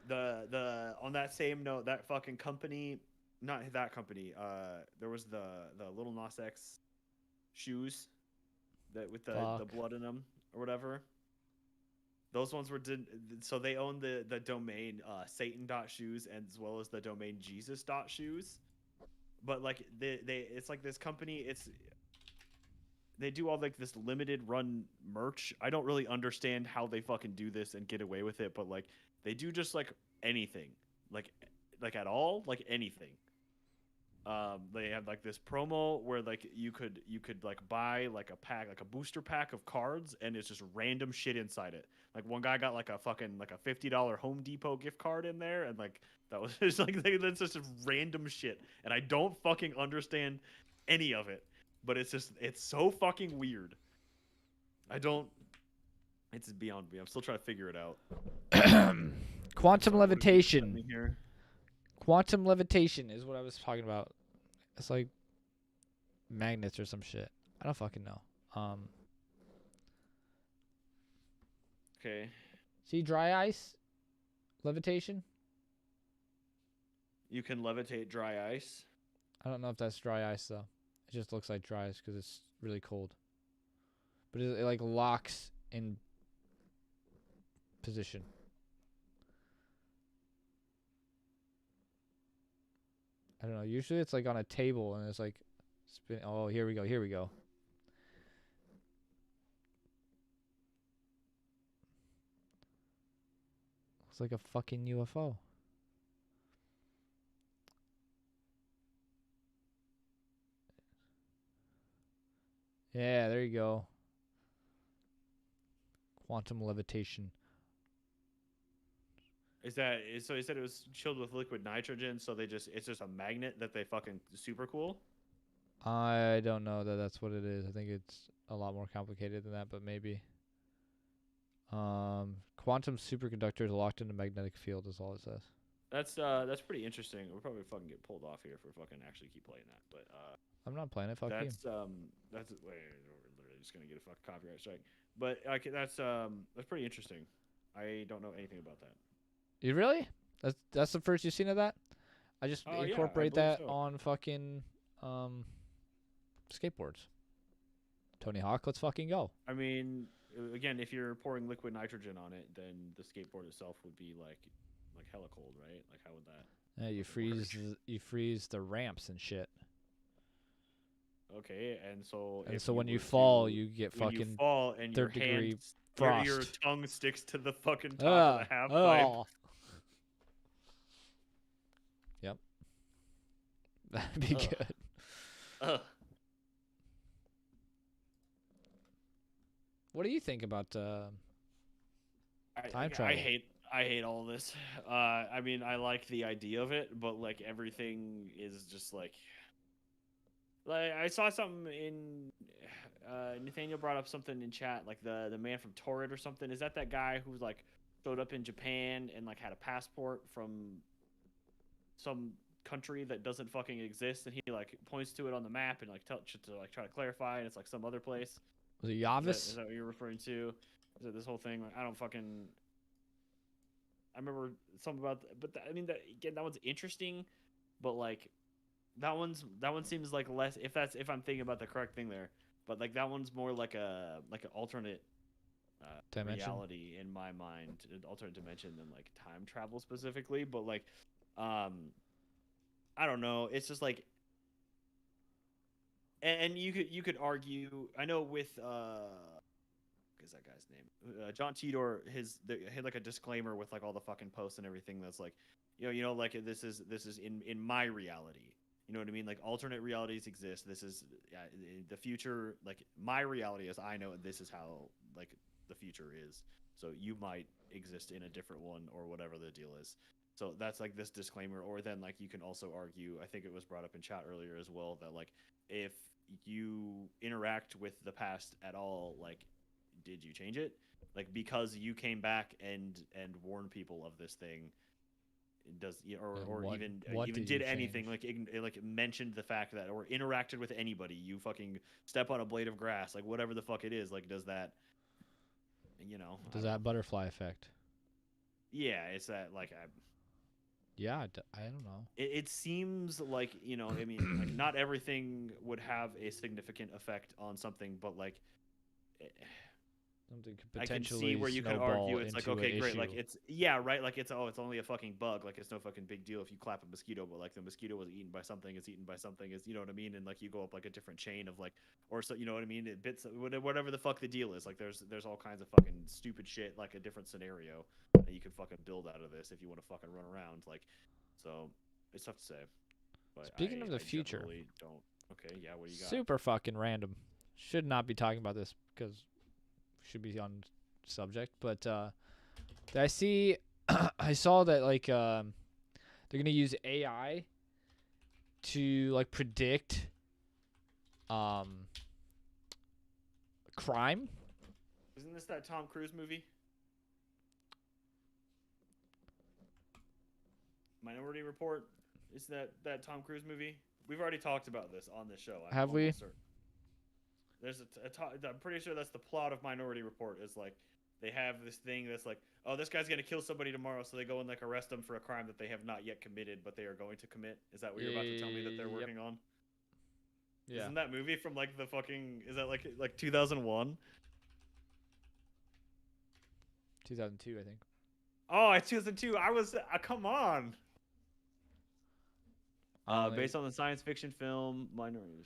The on that same note, that fucking company, not that company. There was the Little Nas X shoes that with the blood in them or whatever. Those ones so they own the domain Satan.shoes as well as the domain Jesus.shoes. But like it's like this company, they do all like this limited run merch. I don't really understand how they fucking do this and get away with it, but like they do just like anything, like at all, like anything. They had like this promo where like you could like buy like a pack, like a booster pack of cards, and it's just random shit inside it. Like one guy got like a fucking like a $50 Home Depot gift card in there, and like that was just like that's just random shit, and I don't fucking understand any of it, but it's so fucking weird. It's beyond me. I'm still trying to figure it out.
quantum
Sorry,
levitation.
Here.
Quantum levitation is what I was talking about. It's like magnets or some shit. I don't fucking know.
Okay.
See dry ice levitation?
You can levitate dry ice.
I don't know if that's dry ice though. It just looks like dry ice because it's really cold. But it like locks in position. I don't know. Usually it's like on a table and it's like spin. Oh, here we go. Here we go. Looks like a fucking UFO. Yeah, there you go. Quantum levitation.
So he said it was chilled with liquid nitrogen, so it's just a magnet that they fucking super cool.
I don't know that that's what it is. I think it's a lot more complicated than that, but maybe. Quantum superconductors locked in a magnetic field is all it says.
That's pretty interesting. We'll probably fucking get pulled off here if we're fucking actually keep playing that. But
I'm not playing it. Fuck you.
that's wait, we're literally just gonna get a fucking copyright strike. But like that's pretty interesting. I don't know anything about that.
You really? That's the first you've seen of that? I just
Oh yeah, I
incorporate
believe
that
so.
on fucking skateboards. Tony Hawk, let's fucking go.
I mean, again, if you're pouring liquid nitrogen on it, then the skateboard itself would be like hella cold, right? Like how would that
Yeah, you
fucking work?
you freeze the ramps and shit.
Okay, and so
And
if
so
you
when you
were
fall,
to
you get
when you
fucking
fall and your
third degree
hand your
frost.
tongue sticks to the fucking top of the half pipe.
Oh. Yep. That'd be
Ugh.
good.
Ugh.
What do you think about time
I
travel?
I hate all this. I mean, I like the idea of it, but like everything is just like I saw something in Nathaniel brought up something in chat, like the man from Torrid or something. Is that guy who's like showed up in Japan and like had a passport from some country that doesn't fucking exist, and he like points to it on the map and like try to clarify, and it's like some other place.
Was it
Is
Yavis?
that what you're referring to? Is it this whole thing? Like, I don't fucking. I remember something about, I mean that again, that one's interesting, but like that one seems like less if I'm thinking about the correct thing there, but like that one's more like an alternate
Dimension?
reality in my mind, an alternate dimension than like time travel specifically. But like, um, I don't know. It's just like, and you could argue. I know with what is that guy's name? John Tidor. He had like a disclaimer with like all the fucking posts and everything. That's like, like this is in my reality. You know what I mean? Like alternate realities exist. This is the future. Like my reality as I know it. This is how like the future is. So you might exist in a different one or whatever the deal is. So that's like this disclaimer. Or then like you can also argue. I think it was brought up in chat earlier as well that like if you interact with the past at all, like did you change it? Like because you came back and warned people of this thing, does
And
or even
what
even
did you
did anything
change?
like mentioned the fact that or interacted with anybody, you fucking step on a blade of grass, like whatever the fuck it is, like does that, I
Does
don't know.
that butterfly effect?
Yeah, it's that like
Yeah, I don't know.
it seems like I mean like not everything would have a significant effect on something, but like
Something could
I can see
potentially
where you could
snowball
argue it's like
into an
okay, great, like
issue.
it's yeah, right, like it's only a fucking bug, like it's no fucking big deal if you clap a mosquito, but like the mosquito was eaten by something, it's eaten by something, is what I mean, and like you go up like a different chain of like, or so what I mean, it bits whatever the fuck the deal is, like there's all kinds of fucking stupid shit, like a different scenario that you could fucking build out of this if you want to fucking run around, like, so it's tough to say, but
Speaking of the
I
future,
generally don't. Okay, yeah, what do you got?
super fucking random. Should not be talking about this because we should be on subject. But I see, I saw that like they're gonna use AI to like predict um crime.
Isn't this that Tom Cruise movie? Minority Report. Is that Tom Cruise movie? We've already talked about this on this show. I'm
Have we?
almost certain. There's I'm pretty sure that's the plot of Minority Report. Is like they have this thing that's like, oh, this guy's gonna kill somebody tomorrow, so they go and like arrest them for a crime that they have not yet committed, but they are going to commit. Is that what you're about to tell me that they're
Yep.
working on?
Yeah.
Isn't that movie from like the fucking? Is that like 2001?
2002, I think.
Oh, it's 2002. I was come on.
They-
Based on the science fiction film Minority.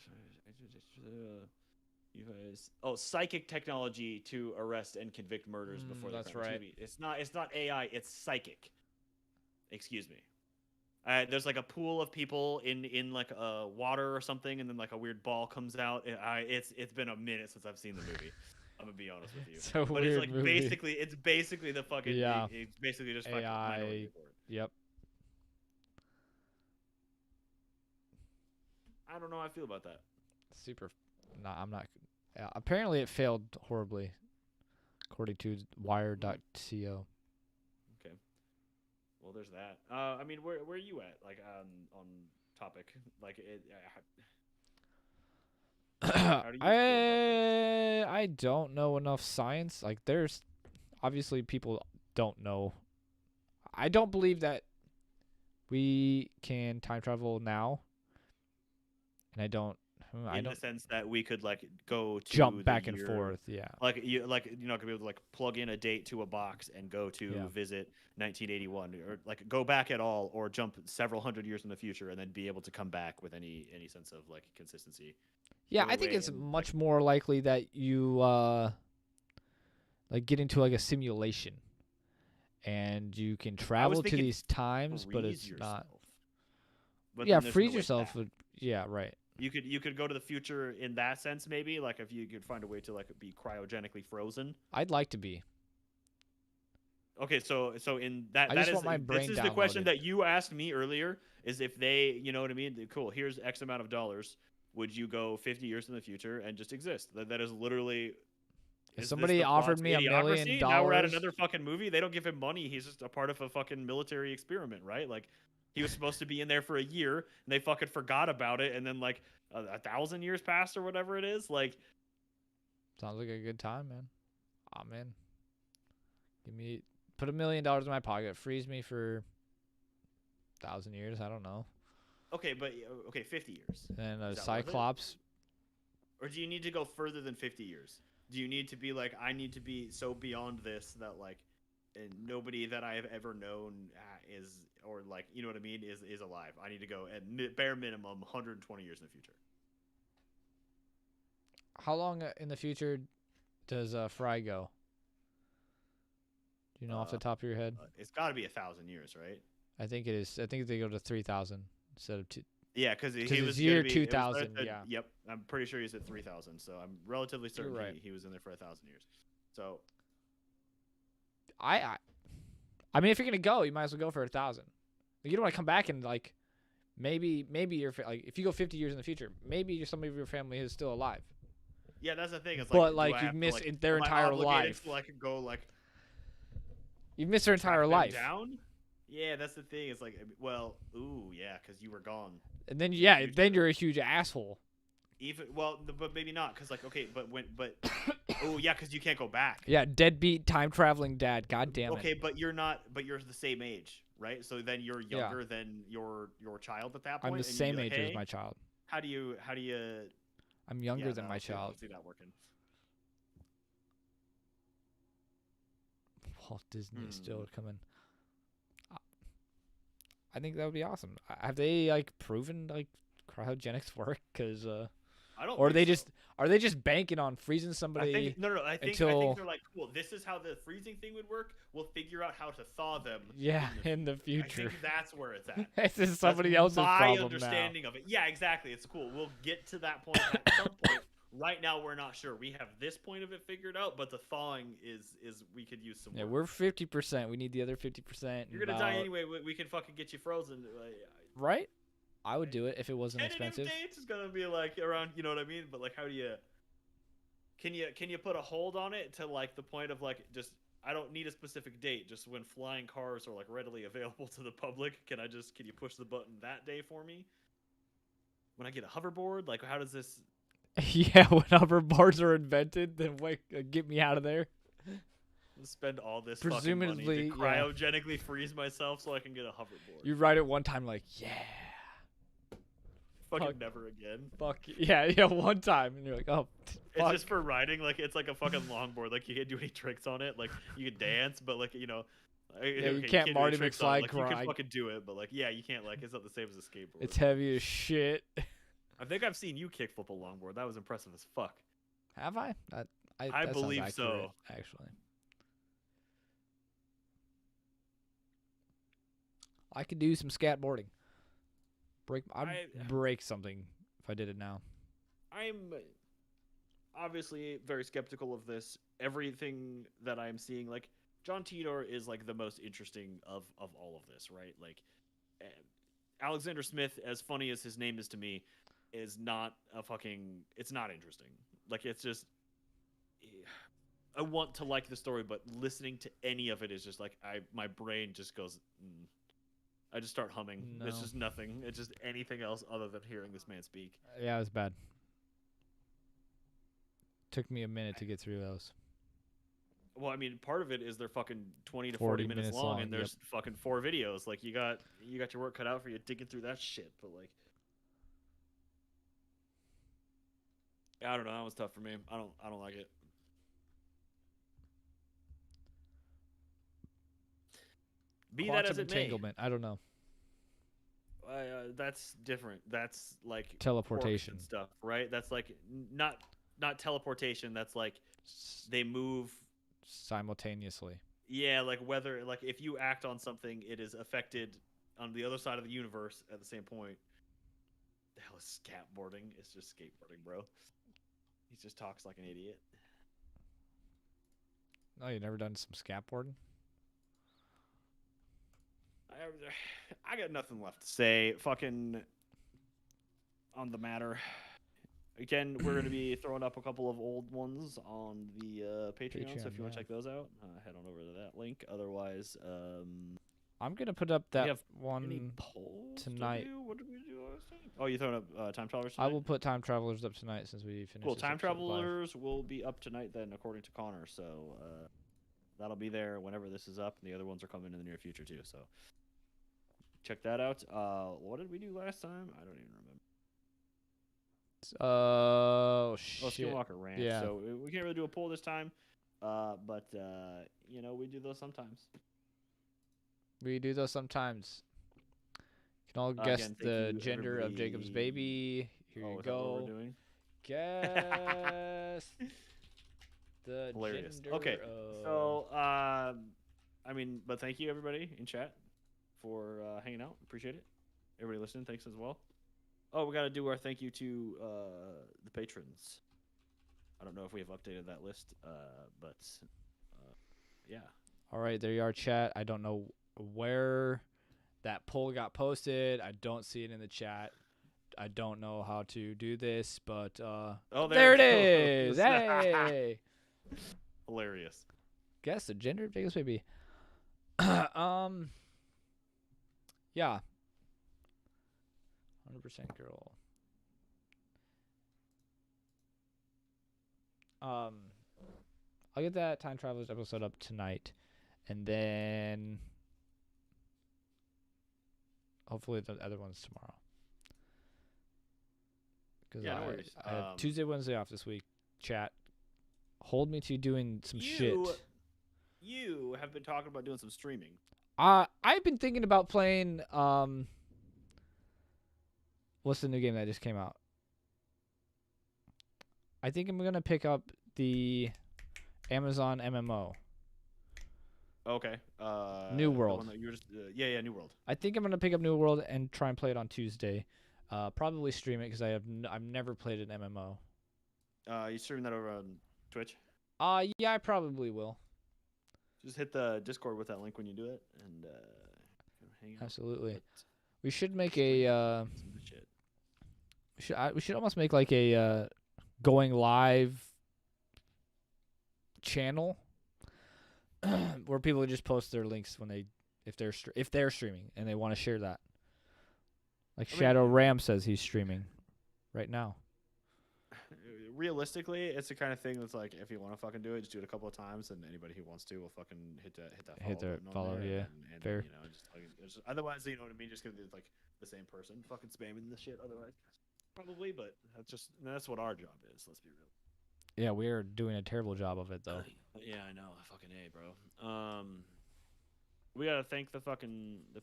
Psychic technology to arrest and convict murders before the
that's
crime.
right.
Excuse me. It's not AI. It's psychic. Excuse me. There's like a pool of people in like water or something, and then like a weird ball comes out. It's been a minute since I've seen the movie. I'm gonna be honest with you.
It's a
But it's
weird
like
movie.
it's basically the fucking
Yeah.
it's basically just fucking
AI.
Minority Report.
Yep.
I don't know how I feel about that.
Super. Nah, I'm not. Apparently, it failed horribly, according to Wire.co.
Okay. Well, there's that. I mean, where are you at? Like on topic, like how do you feel about this?
I don't know enough science. Like, there's obviously people don't know. I don't believe that we can time travel now, and I don't. I
In the
don't
sense that we could like go to
jump
the
back and
year,
forth. Yeah.
like you know, could be able to like plug in a date to a box and go to
Yeah.
visit 1981, or like go back at all, or jump several hundred years in the future and then be able to come back with any sense of like consistency.
Yeah,
The
I think
way
it's
in like
much more likely that you like get into like a simulation and you can
I was
travel to
thinking
these times, but
freeze
it's
yourself,
not.
but
Yeah,
then there's no
freeze
way
yourself
back.
would. Yeah, right.
You could go to the future in that sense, maybe like if you could find a way to like be cryogenically frozen.
I'd like to be.
Okay, so in that
I
that
just
is
want my
this
brain
is the question
downloaded.
that you asked me earlier, is if they, you know what I mean? Cool, here's X amount of dollars. Would you go 50 years in the future and just exist? That is literally,
If
is this
somebody
the
offered
plot to
me $1 million,
Idiocracy? Now we're at another fucking movie. They don't give him money. He's just a part of a fucking military experiment, right? Like he was supposed to be in there for a year and they fucking forgot about it, and then like 1,000 years passed or whatever it is. Like
sounds like a good time, man. Oh man, put $1 million in my pocket, freeze me for 1,000 years. I don't know,
okay, but okay, 50 years.
and a
Is that worth it?
Cyclops.
Or do you need to go further than 50 years? Do you need to be like, I need to be so beyond this that like, and nobody that I have ever known is, or like, you know what I mean, is alive. I need to go at bare minimum 120 years in the future.
How long in the future does Fry go? Do you know off the top of your head?
It's got to be 1,000 years, right?
I think it is. I think they go to 3,000 instead of two.
Yeah, because he
'Cause
was
it's year
gonna be, it was
2000,
at-
yeah.
Yep, I'm pretty sure he's at 3,000. So I'm relatively certain
right.
he was in there for 1,000 years. So
I mean, if you're gonna go, you might as well go for 1,000. Like, you don't want to come back and like, maybe you're like, if you go 50 years in the future, maybe somebody of your family is still alive.
yeah, that's the thing. It's
But,
like,
like,
do I
you
have to,
miss
like,
their
am I
entire
obligated
life.
to like go like
You've missed their entire
track them
life,
down? Yeah, that's the thing. It's like, well, ooh, yeah, because you were gone.
and then
future.
then you're a huge asshole.
Even but maybe not, because like, okay, but oh yeah, because you can't go back.
Yeah, deadbeat time traveling dad. God damn it.
Okay, but you're not. But you're the same age, right? So then you're younger than your child at that point.
I'm the
and you'd be
same
like,
age as
hey,
my child.
How do you?
I'm younger
Yeah,
than
no,
my
I
child.
don't see that working.
Walt Disney is still coming. I think that would be awesome. Have they like proven like cryogenics work? Because
I don't.
or
think so.
are they just banking on freezing somebody?
I think no. I think
until
they're like, cool. This is how the freezing thing would work. We'll figure out how to thaw them.
Yeah, in the
I
future.
think that's where it's at.
This is somebody
That's
else's
my
problem
understanding of it. Yeah, exactly. It's cool. We'll get to that point at some point. Right now, we're not sure. We have this point of it figured out, but the thawing is we could use some.
now. Yeah,
work.
we're 50%. We need the other 50%.
You're gonna die anyway. We can fucking get you frozen.
Right? I would do it if it wasn't
Tentative
expensive.
dates is gonna be like around. You know what I mean? But like, how do you? Can you put a hold on it to like the point of like just I don't need a specific date. Just when flying cars are like readily available to the public, can you push the button that day for me? When I get a hoverboard, like how does this?
Yeah, when hoverboards are invented, then get me out of there.
Spend all this
Presumably,
fucking money to cryogenically freeze myself so I can get a hoverboard.
You ride it one time, like, yeah.
Fucking
fuck.
never again.
Fuck yeah, one time, and you're like, oh,
It's
fuck.
just for riding. Like it's like a fucking longboard. Like you can't do any tricks on it. Like you can dance, but like you
can't
do any
Marty
tricks on it.
McFly
Like, you
cry.
can fucking do it, but like yeah, you can't. Like it's not the same as a skateboard.
It's heavy as shit.
I think I've seen you kickflip a longboard. That was impressive as fuck.
Have I? That
I
sounds
believe
accurate,
so.
Actually, I could do some skateboarding. I'd break something if I did it now.
I'm obviously very skeptical of this. Everything that I'm seeing, like John Titor is like the most interesting of all of this, right? Like Alexander Smith, as funny as his name is to me, is not it's not interesting. Like it's just I want to like the story, but listening to any of it is just like my brain just goes. I just start humming.
No.
It's just nothing. It's just anything else other than hearing this man speak.
Yeah, it was bad. Took me a minute to get through those.
Well, I mean, part of it is they're fucking 20 to
40
40 minutes
minutes
long,
long,
and there's fucking 4 videos. Like you got your work cut out for you digging through that shit. But like, I don't know. That was tough for me. I don't like it. Be that
Quantum
as it may,
entanglement. I don't know.
that's different. That's like quarks
Teleportation.
and stuff, right? That's like not teleportation. That's like they move.
Simultaneously.
Yeah, like whether like if you act on something, it is affected on the other side of the universe at the same point. The hell is skateboarding? It's just skateboarding, bro. He just talks like an idiot.
Oh, you never done some skateboarding?
I got nothing left to say. Fucking on the matter. Again, we're going to be throwing up a couple of old ones on the Patreon, so if you want to check those out, head on over to that link. Otherwise,
I'm going to put up that
any
one
polls
tonight.
What did we do last time? Oh, you throwing up Time Travelers tonight?
I will put Time Travelers up tonight since we finished.
Cool.
this
Time
episode 5.
Travelers will be up tonight then, according to Connor. So that'll be there whenever this is up, and the other ones are coming in the near future too. So check that out. What did we do last time? I don't even remember.
Oh shit.
Skinwalker Ranch.
Yeah.
So we can't really do a poll this time, but you know, we do those sometimes.
We do those sometimes. You can all guess
Again, thank
the
you,
gender of Jacob's baby. Here you
is that what
go.
we're doing?
Guess the
Hilarious.
gender.
Okay.
Of...
So I mean, but thank you everybody in chat for hanging out. Appreciate it. Everybody listening, thanks as well. Oh, we got to do our thank you to the patrons. I don't know if we have updated that list, but yeah.
All right, there you are, chat. I don't know where that poll got posted. I don't see it in the chat. I don't know how to do this, but
oh,
there it is. Hey,
hilarious.
Guess the gender of Jacob's baby. Yeah. 100% girl. I'll get that Time Travelers episode up tonight, and then hopefully the other ones tomorrow. Because
Yeah, no worries.
I have Tuesday, Wednesday off this week. Chat, hold me to doing some shit.
You have been talking about doing some streaming.
I've been thinking about playing. What's the new game that just came out? I think I'm gonna pick up the Amazon MMO.
Okay.
New World.
You were just, yeah, New World.
I think I'm gonna pick up New World and try and play it on Tuesday. Probably stream it because I've never played an MMO.
You streaming that over on Twitch?
Yeah, I probably will.
Just hit the Discord with that link when you do it, and hang out.
Absolutely. We should make a.
Shit.
We should almost make like a going live channel where people just post their links when if they're streaming and they want to share that. Like Shadow Ram says he's streaming right now.
Realistically, it's the kind of thing that's like, if you want to fucking do it, just do it a couple of times, and anybody who wants to will fucking hit that follow button on there,
yeah,
and
fair.
You know, just otherwise, you know what I mean. Just gonna be like the same person fucking spamming the shit. Otherwise, probably, but that's what our job is. Let's be real.
Yeah, we are doing a terrible job of it though.
Yeah, I know. Fucking A, bro. We gotta thank the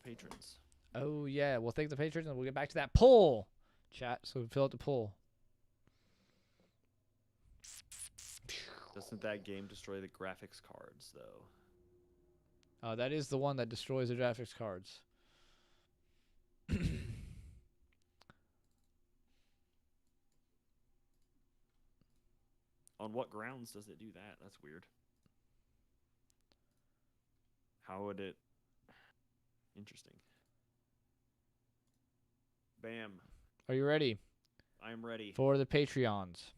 patrons.
Oh yeah, we'll thank the patrons and we'll get back to that poll, chat. So fill out the poll.
Doesn't that game destroy the graphics cards though?
That is the one that destroys the graphics cards.
On what grounds does it do that? That's weird. How would it? Interesting. Bam.
Are you ready?
I'm ready.
For the Patreons.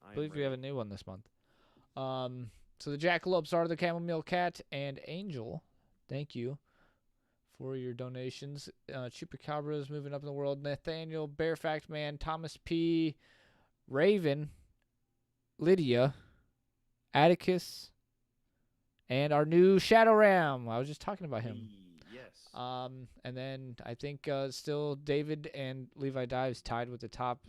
I believe we have a new one this month. So the jackalopes are the chamomile cat and Angel. Thank you for your donations. Chupacabra is moving up in the world. Nathaniel, Bearfact Man, Thomas P, Raven, Lydia, Atticus, and our new Shadow Ram. I was just talking about him.
Yes.
And then I think still David and Levi Dives tied with the top.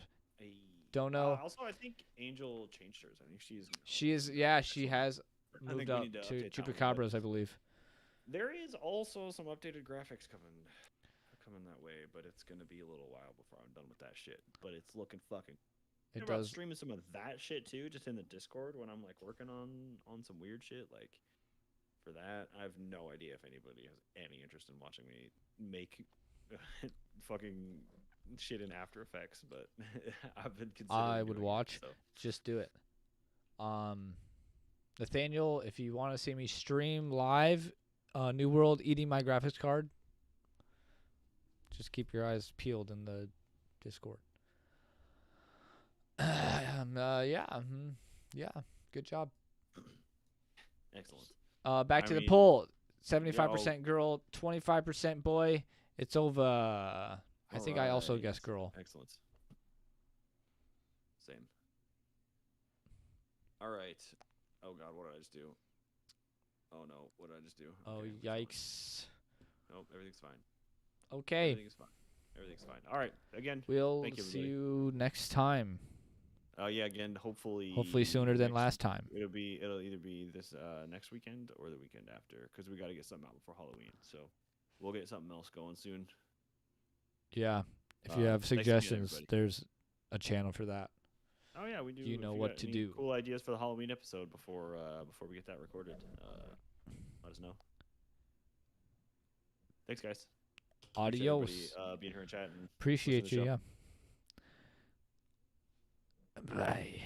Don't know.
Also, I think Angel changed hers. I think
She is. Yeah, she has moved up
we need to
to
update that one,
Chupacabras,
but
I believe.
there is also some updated graphics coming that way, but it's gonna be a little while before I'm done with that shit. But it's looking fucking.
It
About
does.
streaming some of that shit too, just in the Discord when I'm like working on some weird shit. Like for that, I have no idea if anybody has any interest in watching me make fucking shit in After Effects, but I've been considering.
I would
doing
watch.
It, so.
Just do it. Nathaniel, if you want to see me stream live, New World eating my graphics card, just keep your eyes peeled in the Discord. Yeah. Good job.
Excellent.
Back to the poll. 75% girl, 25% boy. It's over. I think I also guessed girl.
Excellent. Same. All right. Oh God, what did I just do? Oh no, what did I just do?
Oh
Okay,
yikes.
Nope, everything's fine.
Okay.
Everything's fine. Everything's fine. All right. Again,
We'll
thank you,
see
everybody.
you next time.
Yeah, again, hopefully
sooner than last time.
It'll either be this next weekend or the weekend after, because we got to get something out before Halloween. So we'll get something else going soon.
Yeah. If you have suggestions, there's a channel for that.
Oh yeah, we do.
You know what to do.
Cool ideas for the Halloween episode before we get that recorded. Let us know. Thanks, guys.
Adios.
Thanks, being here in chat. And
appreciate you. Yeah. Bye.